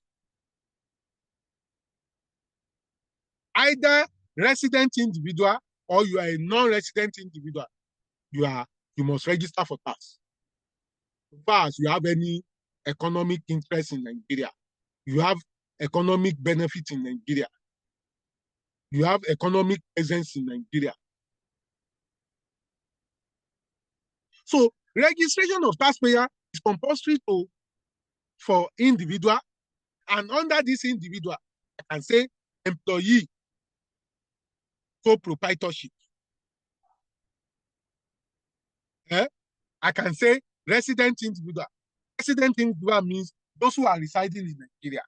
Either resident individual or you are a non-resident individual, you must register for tax. As far as you have any economic interest in Nigeria, you have economic benefit in Nigeria, you have economic presence in Nigeria. So registration of taxpayer is compulsory for individual, and under this individual, I can say employee, sole proprietorship. I can say resident individual. Resident individual means those who are residing in Nigeria.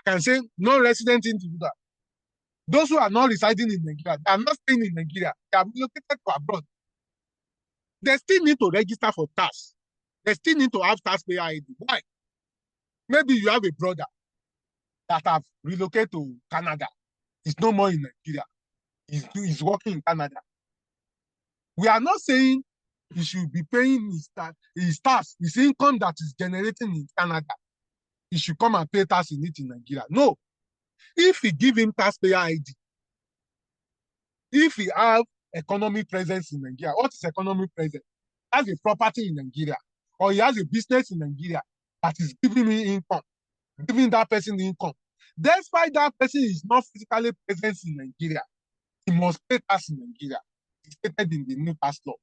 I can say non-resident individual. Those who are not residing in Nigeria, they are not staying in Nigeria, they are relocated to abroad. They still need to register for tax. They still need to have taxpayer ID. Why? Maybe you have a brother that have relocated to Canada. He's no more in Nigeria. He's working in Canada. We are not saying he should be paying his tax, his income that is generating in Canada. He should come and pay tax in it in Nigeria. No. If we give him taxpayer ID, if he have economic presence in Nigeria, what is economic presence? He has a property in Nigeria, or he has a business in Nigeria that is giving me income, giving that person income. Despite that person is not physically present in Nigeria, he must pay tax in Nigeria. It's stated in the new tax law.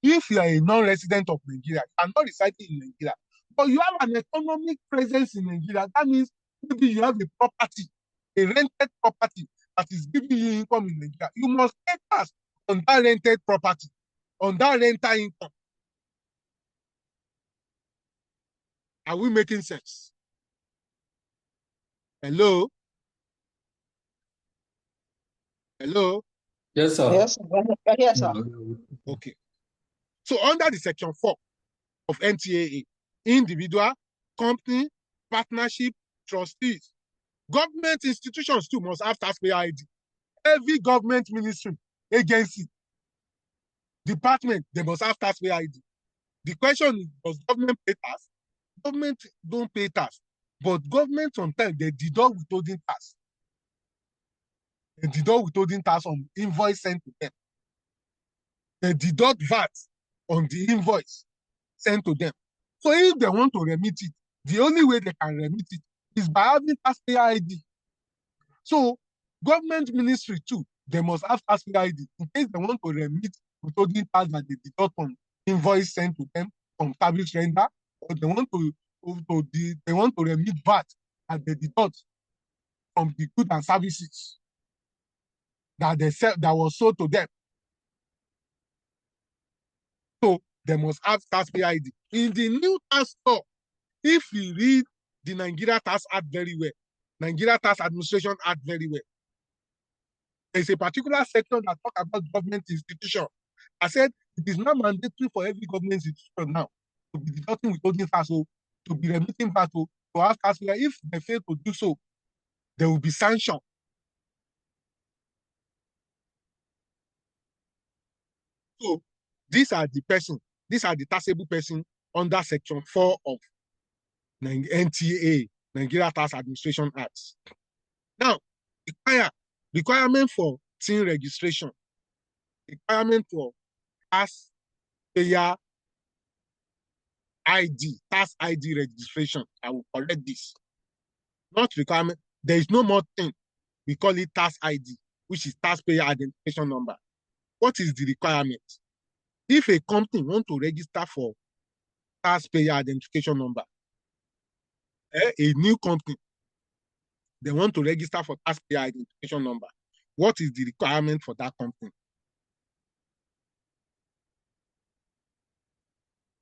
If you are a non-resident of Nigeria, you are not residing in Nigeria, but you have an economic presence in Nigeria, that means maybe you have a property, a rented property that is giving you income in Nigeria. You must pay tax on that rented property, on that rental income. Are we making sense? Hello? Hello? Yes, sir. Yes, yes, sir. Okay. So under the section 4 of NTAA, individual, company, partnership, trustees, government institutions too must have taxpayer ID. Every government ministry, agency, department, they must have taxpayer ID. The question is, does government pay tax? Government don't pay tax, but government sometimes they deduct withholding tax. They deduct withholding tax on invoice sent to them. They deduct VAT on the invoice sent to them. So if they want to remit it, the only way they can remit it is by having taxpayer ID. So government ministry too, they must have taxpayer ID in case they want to remit withholding tax that they deduct on invoice sent to them from service render, or they want to remit VAT that they deduct from the goods and services that they sell, that was sold to them. So they must have taxpayer ID. In the new tax law, if we read the Nigeria Tax Act very well, Nigeria Tax Administration Act very well, there's a particular section that talks about government institution. I said it is not mandatory for every government institution now to be deducting withholding tax, to be remitting VAT, to have taxpayer. If they fail to do so, there will be sanction. So these are the taxable person under section 4 of NTA, Nigeria Tax Administration Act. Now, requirement for TIN registration, requirement for tax payer ID, tax ID registration. I will correct this. Not requirement. There is no more thing. We call it tax ID, which is taxpayer identification number. What is the requirement? If a company wants to register for taxpayer identification number, a new company, they want to register for taxpayer identification number, what is the requirement for that company?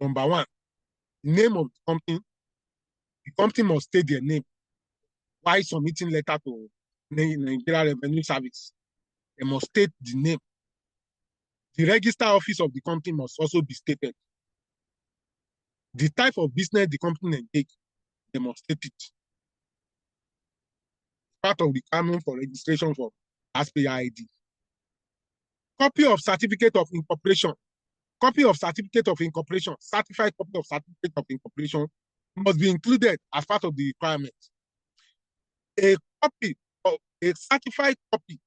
Number one, name of the company must state their name while submitting letter to Nigeria Revenue Service. They must state the name. The register office of the company must also be stated. The type of business the company engage, they must state it. Part of the requirement for registration for taxpayer ID. Copy of certificate of incorporation. Copy of certificate of incorporation, certified copy of certificate of incorporation must be included as part of the requirement. A certified copy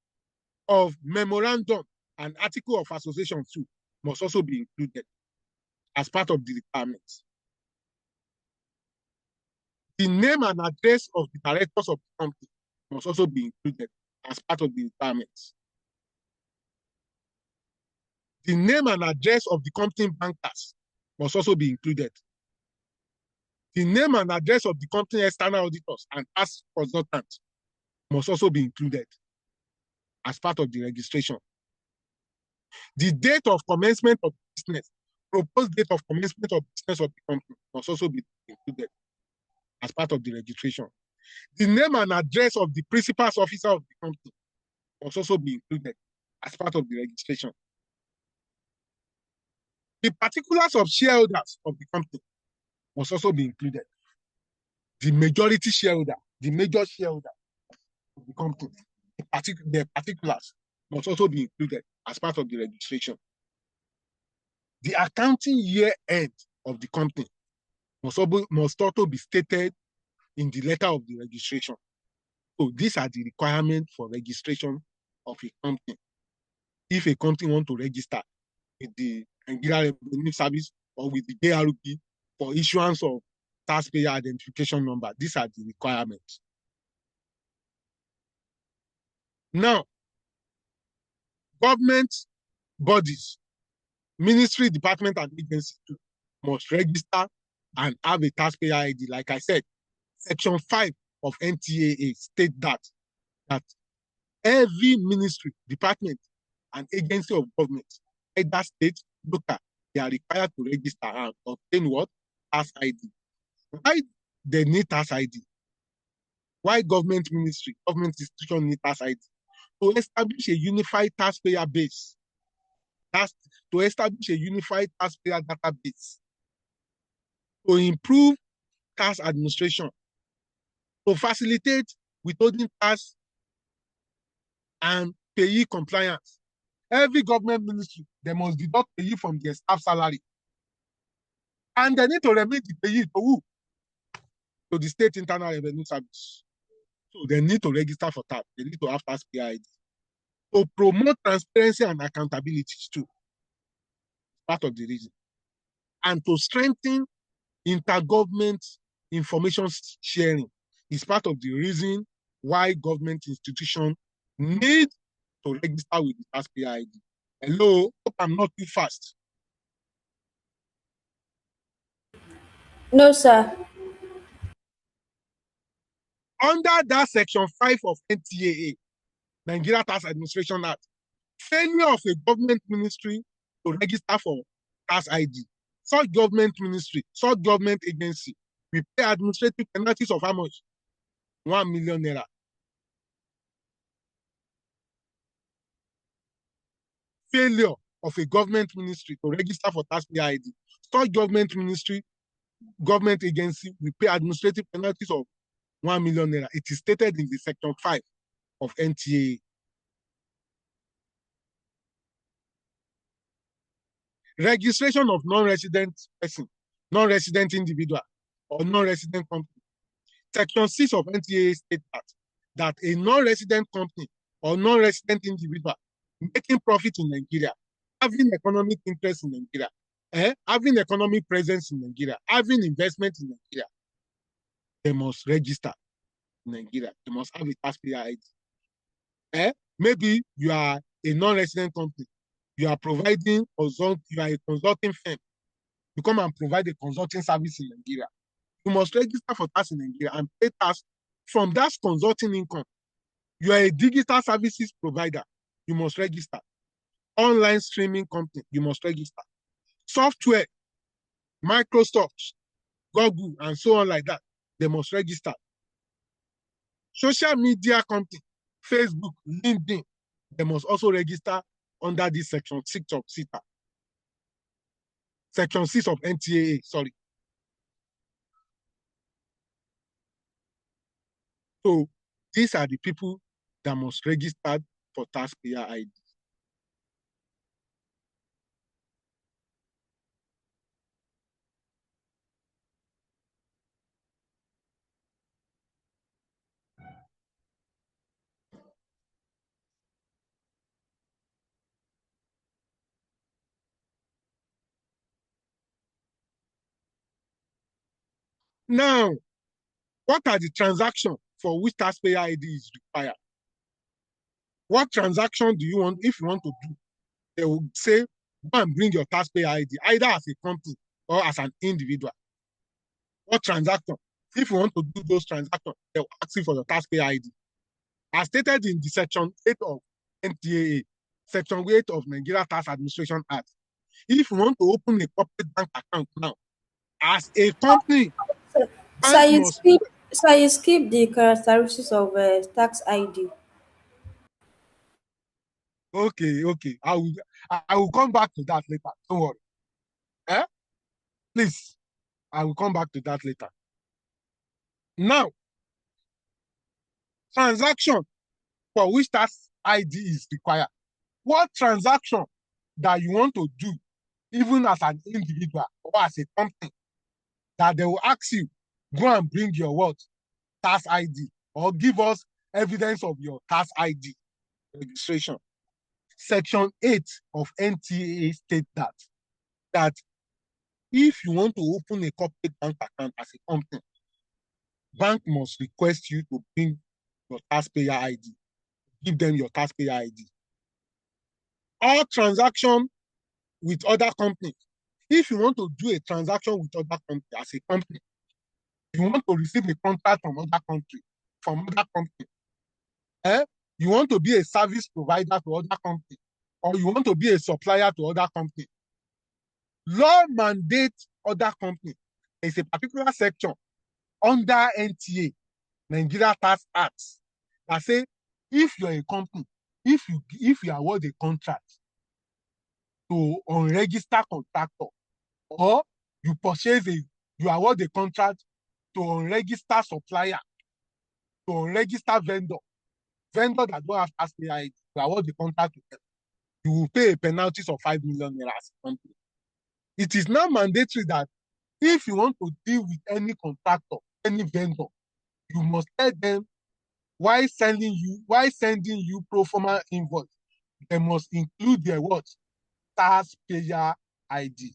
of memorandum and article of association too must also be included as part of the requirements. The name and address of the directors of the company must also be included as part of the requirements. The name and address of the company bankers must also be included. The name and address of the company external auditors and tax consultants must also be included as part of the registration. The date of commencement of business, proposed date of commencement of business of the company must also be included as part of the registration. The name and address of the principal's officer of the company must also be included as part of the registration. The particulars of shareholders of the company must also be included. The majority shareholder, the major shareholder of the company, the particulars must also be included as part of the registration. The accounting year end of the company must also be stated in the letter of the registration. So these are the requirements for registration of a company. If a company wants to register with the Nigeria Revenue Service or with the JRB for issuance of taxpayer identification number, these are the requirements. Now, government bodies, ministry, department, and agencies must register and have a taxpayer ID. Like I said, Section 5 of NTAA states that every ministry, department, and agency of government, either state, local, they are required to register and obtain what? Tax ID. Why they need tax ID? Why government ministry, government institution need tax ID? To establish a unified taxpayer base. To establish a unified taxpayer database. To improve tax administration. To facilitate withholding tax and payee compliance. Every government ministry, they must deduct payee from their staff salary. And they need to remit the payee to who? To the State Internal Revenue Service. So they need to register for tax. They need to have taxpayer ID. To promote transparency and accountability too. Part of the reason. And to strengthen intergovernment information sharing is part of the reason why government institutions need to register with the taxpayer ID. Hello, hope I'm not too fast. No, sir. Under that Section 5 of NTAA, Nigeria Tax Administration Act, failure of a government ministry to register for tax ID, such government ministry, such government agency, we pay administrative penalties of how much? 1 million naira. Failure of a government ministry to register for taxpayer ID, such government ministry, government agency, we pay administrative penalties of 1 million naira. It is stated in the Section 5 of NTA. Registration of non-resident person, non-resident individual. or non-resident company. Section 6 of NTA states that a non-resident company or non-resident individual making profit in Nigeria, having economic interest in Nigeria, having economic presence in Nigeria, having investment in Nigeria, they must register in Nigeria. They must have a taxpayer ID. Maybe you are a non-resident company. You are providing you are a consulting firm. You come and provide a consulting service in Nigeria. You must register for tax in Nigeria and pay tax from that consulting income. You are a digital services provider. You must register. Online streaming company. You must register. Software, Microsoft, Google, and so on like that. They must register. Social media company, Facebook, LinkedIn, they must also register under this section 6 of CETA. Section 6 of NTAA, sorry. So these are the people that must register for taxpayer ID. Now, what are the transactions for which taxpayer ID is required? What transaction do you want, if you want to do? They will say, go and bring your taxpayer ID, either as a company or as an individual. What transaction? If you want to do those transactions, they will ask you for your taxpayer ID. As stated in the Section 8 of NTAA, Section 8 of Nigeria Tax Administration Act, if you want to open a corporate bank account now, as a company, Sir, you skip the characteristics of tax ID. Okay. I will come back to that later. Don't worry. Please, I will come back to that later. Now, transaction for which tax ID is required. What transaction that you want to do, even as an individual or as a company, that they will ask you, go and bring your what? Tax ID, or give us evidence of your tax ID registration. Section 8 of NTA states that if you want to open a corporate bank account as a company, bank must request you to bring your taxpayer ID. Give them your taxpayer ID. All transaction with other companies. If you want to do a transaction with other companies as a company, you want to receive a contract from other country, you want to be a service provider to other companies, or you want to be a supplier to other companies. Law mandates other companies. There's a particular section under NTA, Nigeria Tax Act, that say if you're a company, if you award a contract to unregistered contractor, or you award a contract to unregistered supplier, to unregistered vendor that don't have taxpayer ID, you award the contract to them, you will pay a penalty of 5 million naira as a company. It is now mandatory that if you want to deal with any contractor, any vendor, you must tell them why sending you pro forma invoice, they must include their what? Taxpayer ID.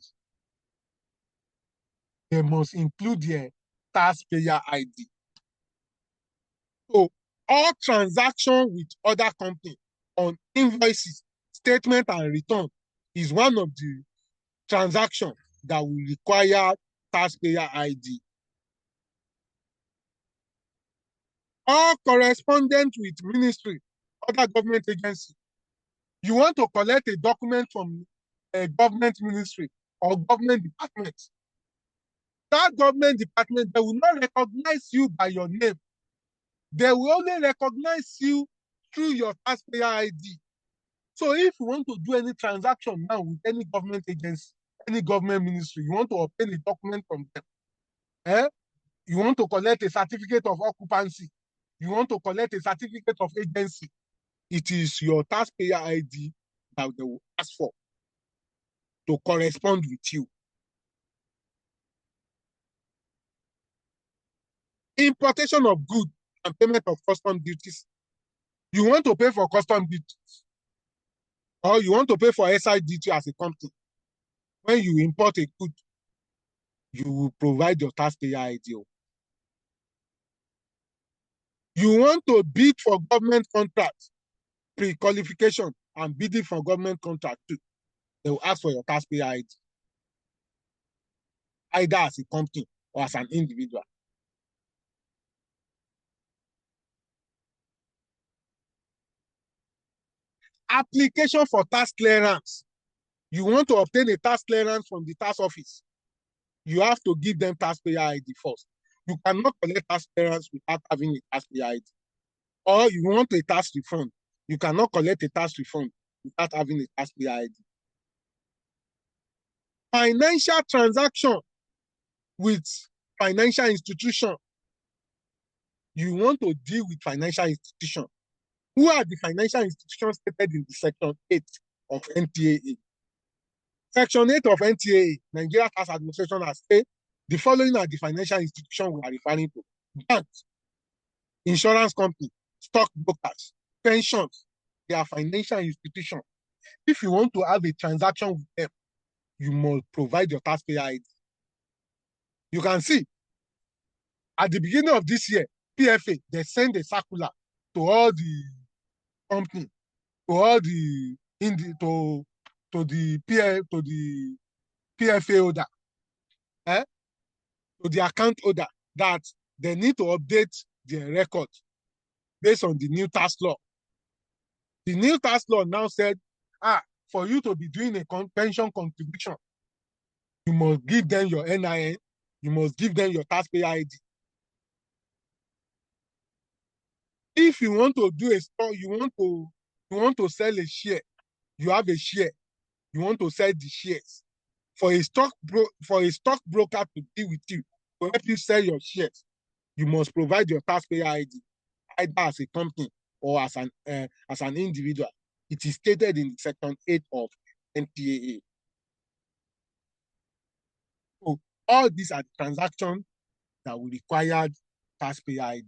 They must include their taxpayer ID. So all transactions with other companies on invoices, statement and return is one of the transactions that will require taxpayer ID. All correspondence with ministry, other government agency. You want to collect a document from a government ministry or government department. That government department, they will not recognize you by your name. They will only recognize you through your taxpayer ID. So if you want to do any transaction now with any government agency, any government ministry, you want to obtain a document from them, you want to collect a certificate of occupancy, you want to collect a certificate of agency, it is your taxpayer ID that they will ask for to correspond with you. Importation of goods and payment of custom duties. You want to pay for custom duties, or you want to pay for SI duty as a company. When you import a good, you will provide your taxpayer ID. You want to bid for government contracts, pre-qualification, and bidding for government contract too. They will ask for your taxpayer ID, either as a company or as an individual. Application for tax clearance. You want to obtain a tax clearance from the tax office. You have to give them taxpayer ID first. You cannot collect tax clearance without having a taxpayer ID. Or you want a tax refund. You cannot collect a tax refund without having a taxpayer ID. Financial transaction with financial institution. You want to deal with financial institution. Who are the financial institutions stated in the Section 8 of NTAA? Section 8 of NTAA, Nigeria Tax Administration, has said the following are the financial institutions we are referring to: banks, insurance company, stock brokers, pensions. They are financial institutions. If you want to have a transaction with them, you must provide your taxpayer ID. You can see at the beginning of this year, PFA, they send a circular to all the companies, to all the to the PFA holder, to the account holder, that they need to update their record based on the new tax law. The new tax law now said, for you to be doing a pension contribution, you must give them your NIN, you must give them your taxpayer ID. If you want to do a store, you want to sell a share, you have a share, you want to sell the shares. For a stock broker to deal with you, to help you sell your shares, you must provide your taxpayer ID, either as a company or as an individual. It is stated in Section 8 of NTAA. So all these are the transactions that will require taxpayer ID.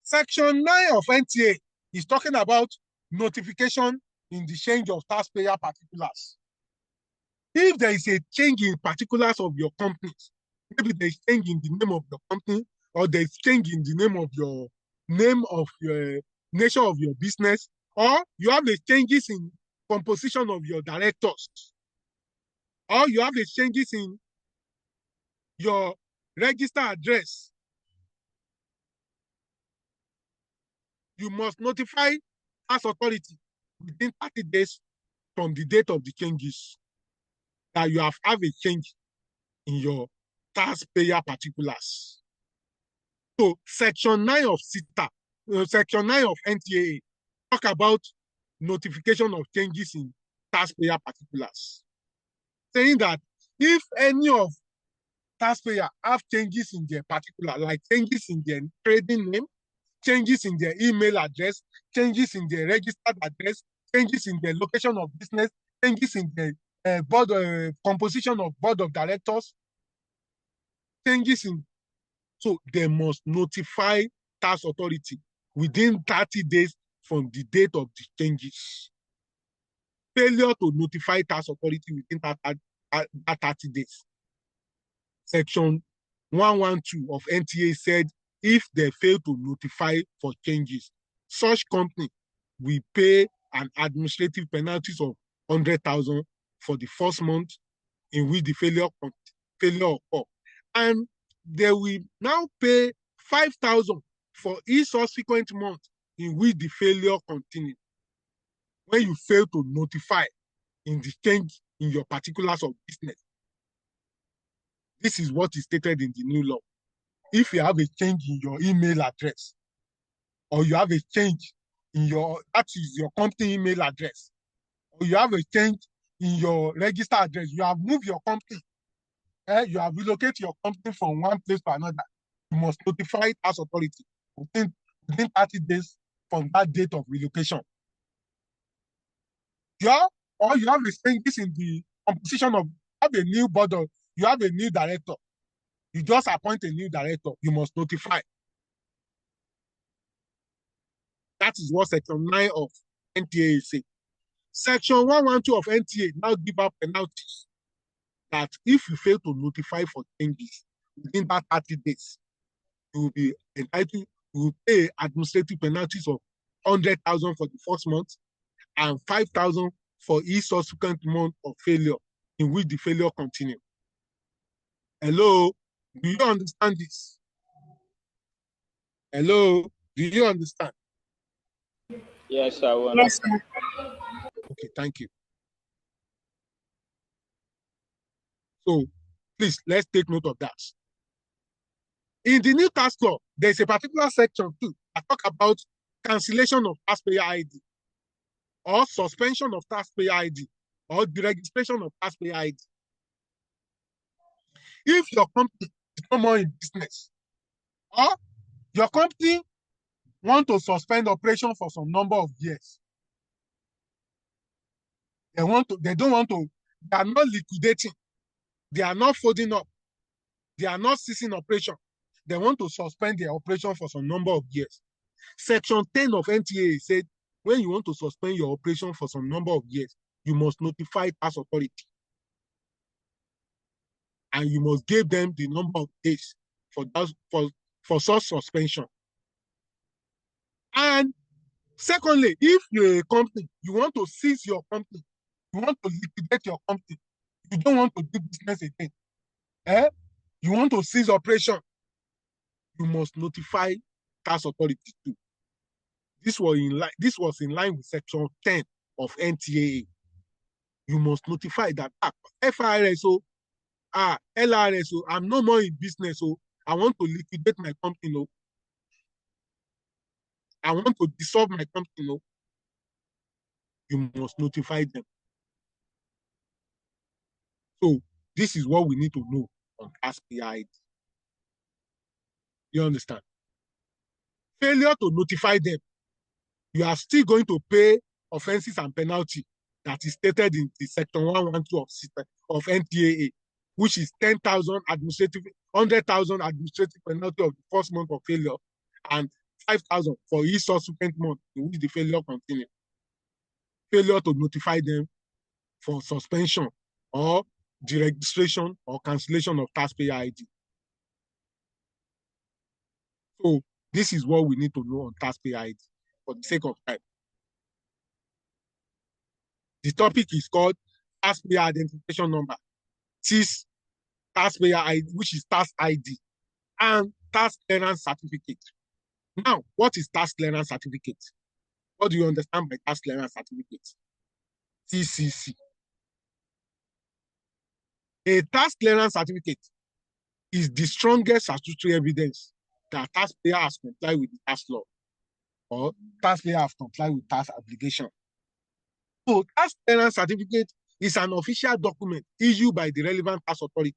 Section 9 of NTA is talking about notification in the change of taxpayer particulars. If there is a change in particulars of your companies, maybe there is change in the name of your company, or there is change in the name of your nature of your business, or you have the changes in composition of your directors, or you have the changes in your register address, you must notify tax authority within 30 days from the date of the changes that you have a change in your taxpayer particulars. So Section 9 of CITA, Section 9 of NTAA talk about notification of changes in taxpayer particulars, saying that if any of taxpayer have changes in their particular, like changes in their trading name, changes in their email address, changes in their registered address, changes in their location of business, changes in the composition of board of directors, changes in, so they must notify tax authority within 30 days from the date of the changes. Failure to notify tax authority within that 30 days. Section 112 of NTA said if they fail to notify for changes, such company will pay an administrative penalties of 100,000 for the first month in which the failure occurred, and they will now pay 5,000 for each subsequent month in which the failure continues. When you fail to notify in the change in your particulars of business, this is what is stated in the new law. If you have a change in your email address, or you have a change in that is your company email address, or you have a change in your register address, you have moved your company, you have relocated your company from one place to another, you must notify tax authority within 30 days from that date of relocation. Your or you have a changes in the composition of, have a new board, or you have a new director, you just appoint a new director, you must notify. That is what Section 9 of NTA is saying. Section 112 of NTA now give out penalties that if you fail to notify for changes within that 30 days, you will be entitled, you will pay administrative penalties of 100,000 for the first month and 5,000 for each subsequent month of failure in which the failure continues. Hello, do you understand this? Hello, do you understand? Yes, I will. Yes, sir. Okay, thank you. So please, let's take note of that. In the new tax law, there's a particular section too that talk about cancellation of taxpayer ID or suspension of taxpayer ID or deregistration of taxpayer ID. If your company is no more in business, or your company want to suspend operation for some number of years, they don't want to, they are not liquidating, they are not folding up, they are not ceasing operation. They want to suspend their operation for some number of years. Section 10 of NTA said, when you want to suspend your operation for some number of years, you must notify tax authority. And you must give them the number of days for such suspension. And secondly, if you're a company, you want to seize your company, you want to liquidate your company, you don't want to do business again, you want to cease operation, you must notify tax authority too. This was in line with Section 10 of NTA. You must notify that FRSO, LRSO, I'm no more in business, so I want to liquidate my company, no. I want to dissolve my company, no. You must notify them. So this is what we need to know on taxpayer ID. You understand? Failure to notify them, you are still going to pay offenses and penalty that is stated in the Section 112 of NTAA, which is 10,000 administrative, 100,000 administrative penalty of the first month of failure, and 5,000 for each subsequent month in which the failure continues. Failure to notify them for suspension or deregistration or cancellation of taxpayer ID. So this is what we need to know on taxpayer ID for the sake of time. The topic is called taxpayer identification number, TIS, taxpayer ID, which is tax ID, and tax clearance certificate. Now, what is tax clearance certificate? What do you understand by tax clearance certificate? TCC. A tax clearance certificate is the strongest statutory evidence that taxpayer has complied with the tax law or taxpayer has complied with tax obligation. So, tax clearance certificate is an official document issued by the relevant tax authority.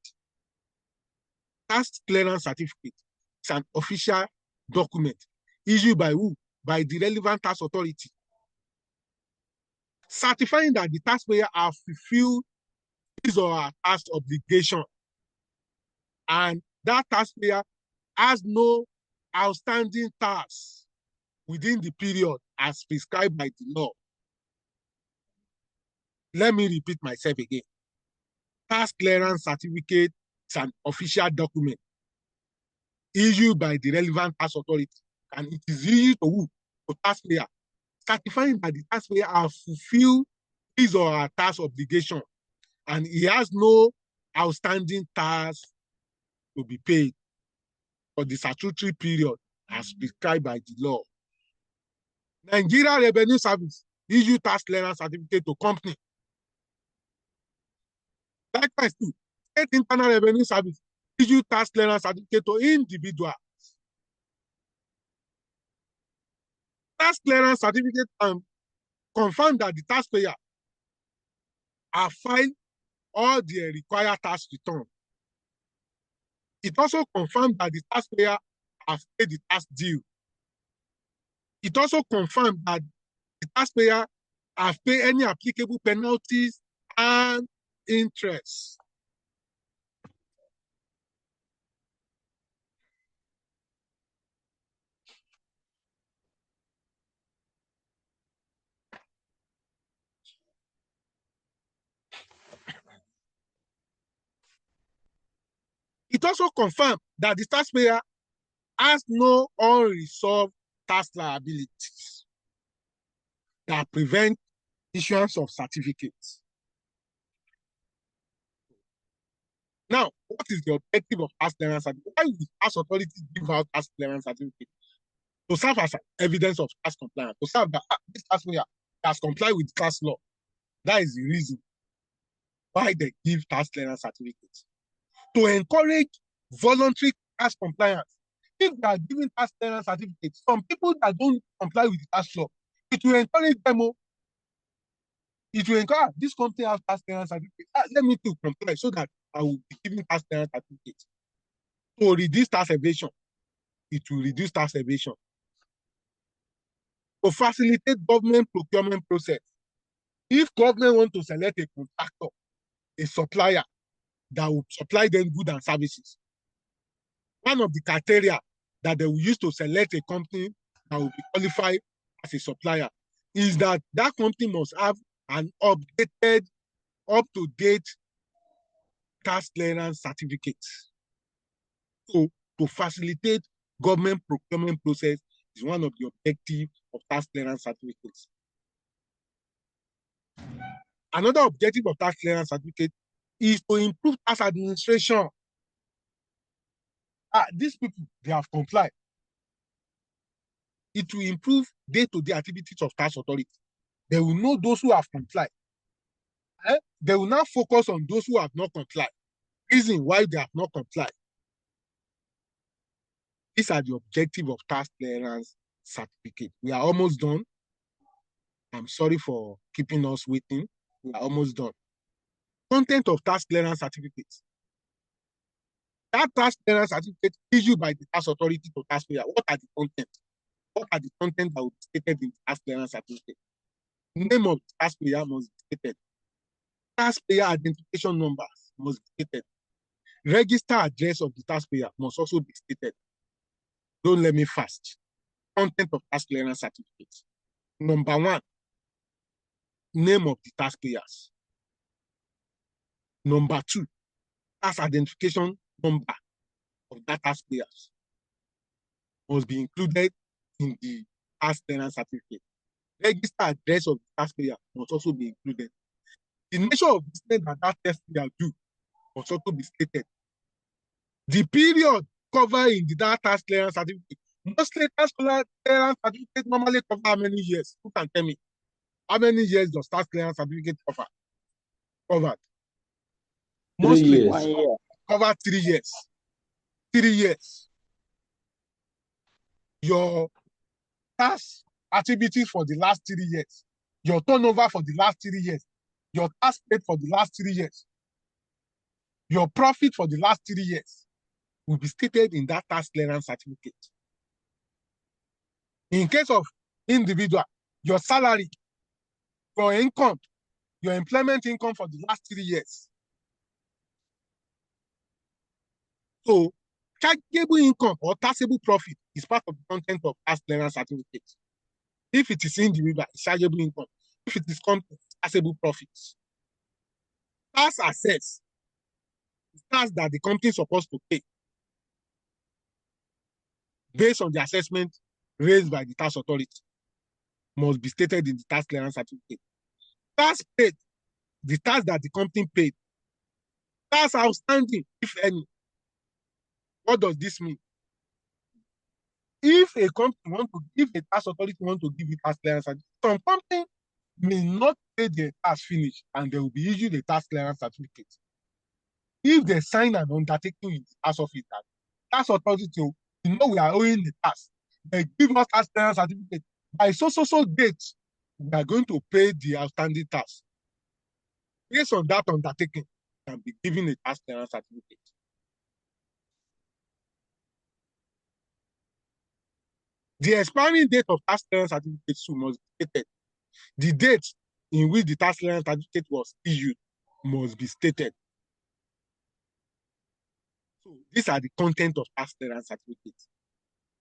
Tax clearance certificate is an official document issued by who? By the relevant tax authority, certifying that the taxpayer has fulfilled his or her tax obligation, and that taxpayer has no outstanding tax within the period as prescribed by the law. Let me repeat myself again. Tax clearance certificate is an official document issued by the relevant tax authority, and it is issued to who? To taxpayer, certifying that the taxpayer has fulfilled his or her tax obligation and he has no outstanding tax to be paid for the statutory period as prescribed by the law. Nigeria Revenue Service issue tax clearance certificate to company. Likewise, too, State Internal Revenue Service issue tax clearance certificate to individual. Tax clearance certificate confirm that the taxpayer have filed all the required tax return. It also confirmed that the taxpayer has paid the tax due. It also confirmed that the taxpayer have paid any applicable penalties and interest. It also confirmed that the taxpayer has no unresolved tax liabilities that prevent issuance of certificates. Now, what is the objective of tax clearance certificate? Why would tax authorities give out tax clearance certificate? To serve as evidence of tax compliance, to serve that this taxpayer has complied with tax law. That is the reason why they give tax clearance certificates. To encourage voluntary tax compliance. If they are giving tax clearance certificates, some people that don't comply with the tax law, it will encourage them. It will encourage this company has tax clearance certificate. Let me to comply so that I will be giving tax clearance certificates. To reduce tax evasion, it will reduce tax evasion. To facilitate government procurement process. If government want to select a contractor, a supplier that will supply them goods and services, one of the criteria that they will use to select a company that will be qualified as a supplier is that that company must have an updated, up-to-date tax clearance certificate. So, to facilitate government procurement process is one of the objectives of tax clearance certificates. Another objective of tax clearance certificate is to improve tax administration. These people, they have complied. It will improve day-to-day activities of tax authority. They will know those who have complied. They will now focus on those who have not complied. Reason why they have not complied. These are the objectives of tax clearance certificate. We are almost done. I'm sorry for keeping us waiting. We are almost done. Content of tax clearance certificates. That tax clearance certificate issued by the tax authority to taxpayer. What are the content? What are the content that will be stated in the tax clearance certificate? Name of the taxpayer must be stated. Taxpayer identification numbers must be stated. Register address of the taxpayer must also be stated. Don't let me fast. Content of tax clearance certificate. Number 1, name of the taxpayers. Number 2, tax identification number of that taxpayers must be included in the tax clearance certificate. Register address of the taxpayer must also be included. The nature of business that that taxpayer do must also be stated. The period covered in the tax clearance certificate. Mostly tax clearance certificate normally cover how many years? Who can tell me? How many years does tax clearance certificate cover? Covered. 3 Mostly years. 1 year. cover 3 years. 3 years. Your tax activities for the last 3 years. Your turnover for the last 3 years. Your tax paid for the last 3 years. Your profit for the last 3 years will be stated in that tax clearance certificate. In case of individual, your salary, your income, your employment income for the last 3 years. So, chargeable income or taxable profit is part of the content of tax clearance certificate. If it is individual, it's chargeable income. If it is company, taxable profits. Tax assets, tax that the company is supposed to pay based on the assessment raised by the tax authority must be stated in the tax clearance certificate. Tax paid, the tax that the company paid. Tax outstanding, if any. What does this mean? If a company want to give a tax authority want to give it tax clearance certificate, some company may not pay their tax finish and they will be issued a tax clearance certificate. If they sign an undertaking with the tax office that tax authority, we are owing the tax, they give us tax clearance certificate. By so date, we are going to pay the outstanding tax. Based on that undertaking, can be given a tax clearance certificate. The expiring date of tax clearance certificate must be stated. The date in which the tax clearance certificate was issued must be stated. So these are the content of tax clearance certificates.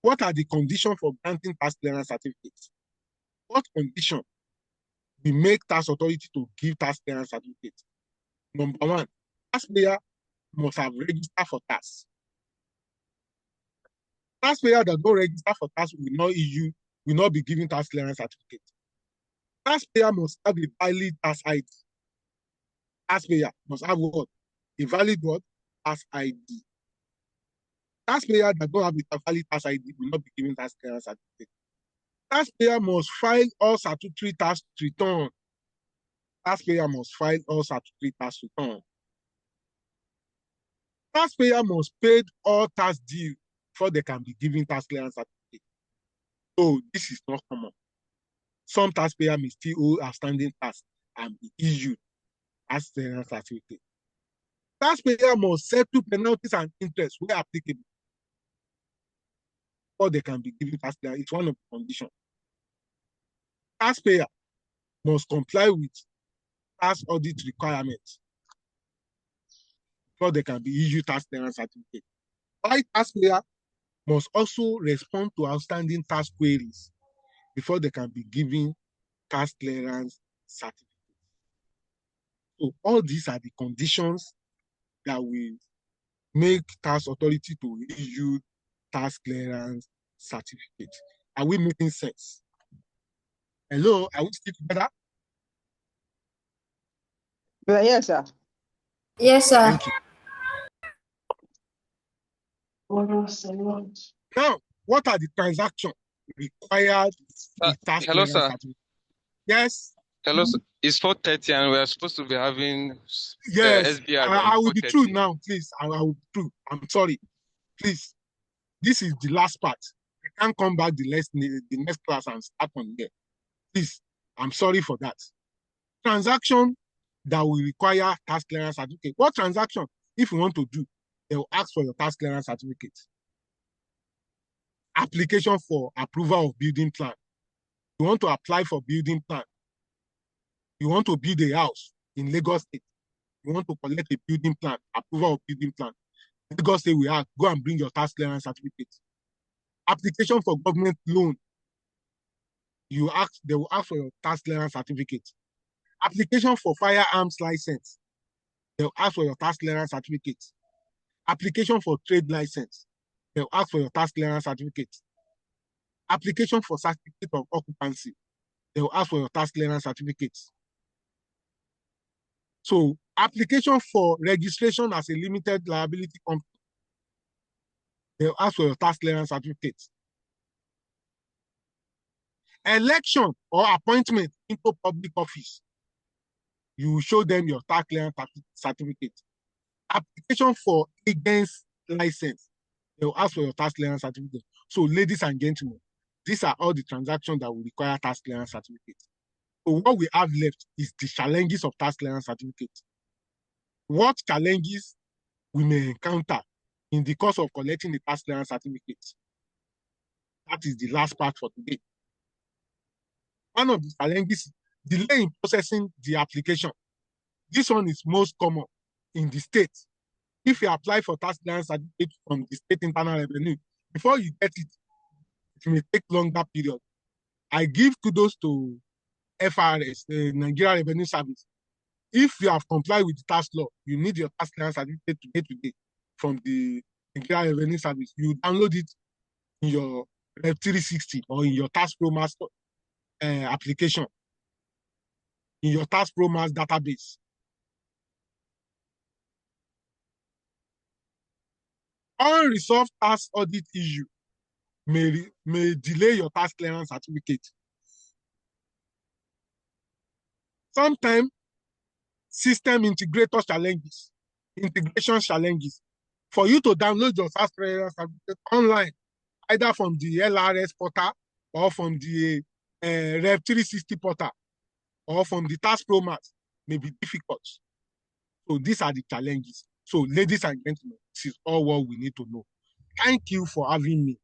What are the conditions for granting tax clearance certificates? What condition will make tax authority to give tax clearance certificates? Number one, taxpayer must have registered for tax. Taxpayer that don't register for tax will not be given tax clearance certificate. Taxpayer must have a valid tax ID. Taxpayer must have what? A valid what? Tax ID. Taxpayer that don't have a valid tax ID will not be given tax clearance certificate. Taxpayer must file all statutory tax return. Taxpayer must file all statutory tax return. Taxpayer must pay all tax due before they can be given tax clearance certificate. So this is not common. Some taxpayer may still owe outstanding tax and be issued tax clearance certificate. Taxpayer must settle penalties and interest where applicable before they can be given tax clearance. It's one of the conditions. Taxpayer must comply with tax audit requirements before they can be issued tax clearance certificate. Why taxpayer must also respond to outstanding tax queries before they can be given tax clearance certificate. So all these are the conditions that will make tax authority to issue tax clearance certificate. Are we making sense? Hello, are we still together? Yes, sir. Yes, sir. Thank you. Now, what are the transactions required in tax Hello, clearance sir. certificate? Yes. Hello, sir. It's 4:30 and we are supposed to be having Yes. SBR. I will be 4:30. true now, please. I will be true. I'm sorry. Please. This is the last part. I can't come back the next class and start on there. Please. I'm sorry for that. Transaction that will require tax clearance certificate. What transaction? If you want to do, they will ask for your tax clearance certificate. Application for approval of building plan. You want to apply for building plan. You want to build a house in Lagos State. You want to collect a building plan, approval of building plan. Lagos State will ask, go and bring your tax clearance certificate. Application for government loan. They will ask for your tax clearance certificate. Application for firearms license. They will ask for your tax clearance certificate. Application for trade license. They will ask for your tax clearance certificate. Application for certificate of occupancy. They will ask for your tax clearance certificate. So, application for registration as a limited liability company. They will ask for your tax clearance certificate. Election or appointment into public office. You will show them your tax clearance certificate. Application for agent's license. They will ask for your tax clearance certificate. So, ladies and gentlemen, these are all the transactions that will require tax clearance certificate. So what we have left is the challenges of tax clearance certificate. What challenges we may encounter in the course of collecting the tax clearance certificate? That is the last part for today. One of the challenges is delay in processing the application. This one is most common in the state. If you apply for tax clearance certificate from the state internal revenue, before you get it, it may take longer period. I give kudos to FRS, the Nigeria Revenue Service. If you have complied with the tax law, you need your tax clearance certificate today from the Nigeria Revenue Service. You download it in your Rev 360 or in your Tax Pro Master application, in your Tax Pro Mass database. Unresolved tax audit issue may delay your tax clearance certificate. Sometimes system integration challenges. For you to download your tax clearance certificate online, either from the LRS portal or from the Rev 360 portal or from the Tax Pro Max, may be difficult. So these are the challenges. So ladies and gentlemen, this is all what we need to know. Thank you for having me.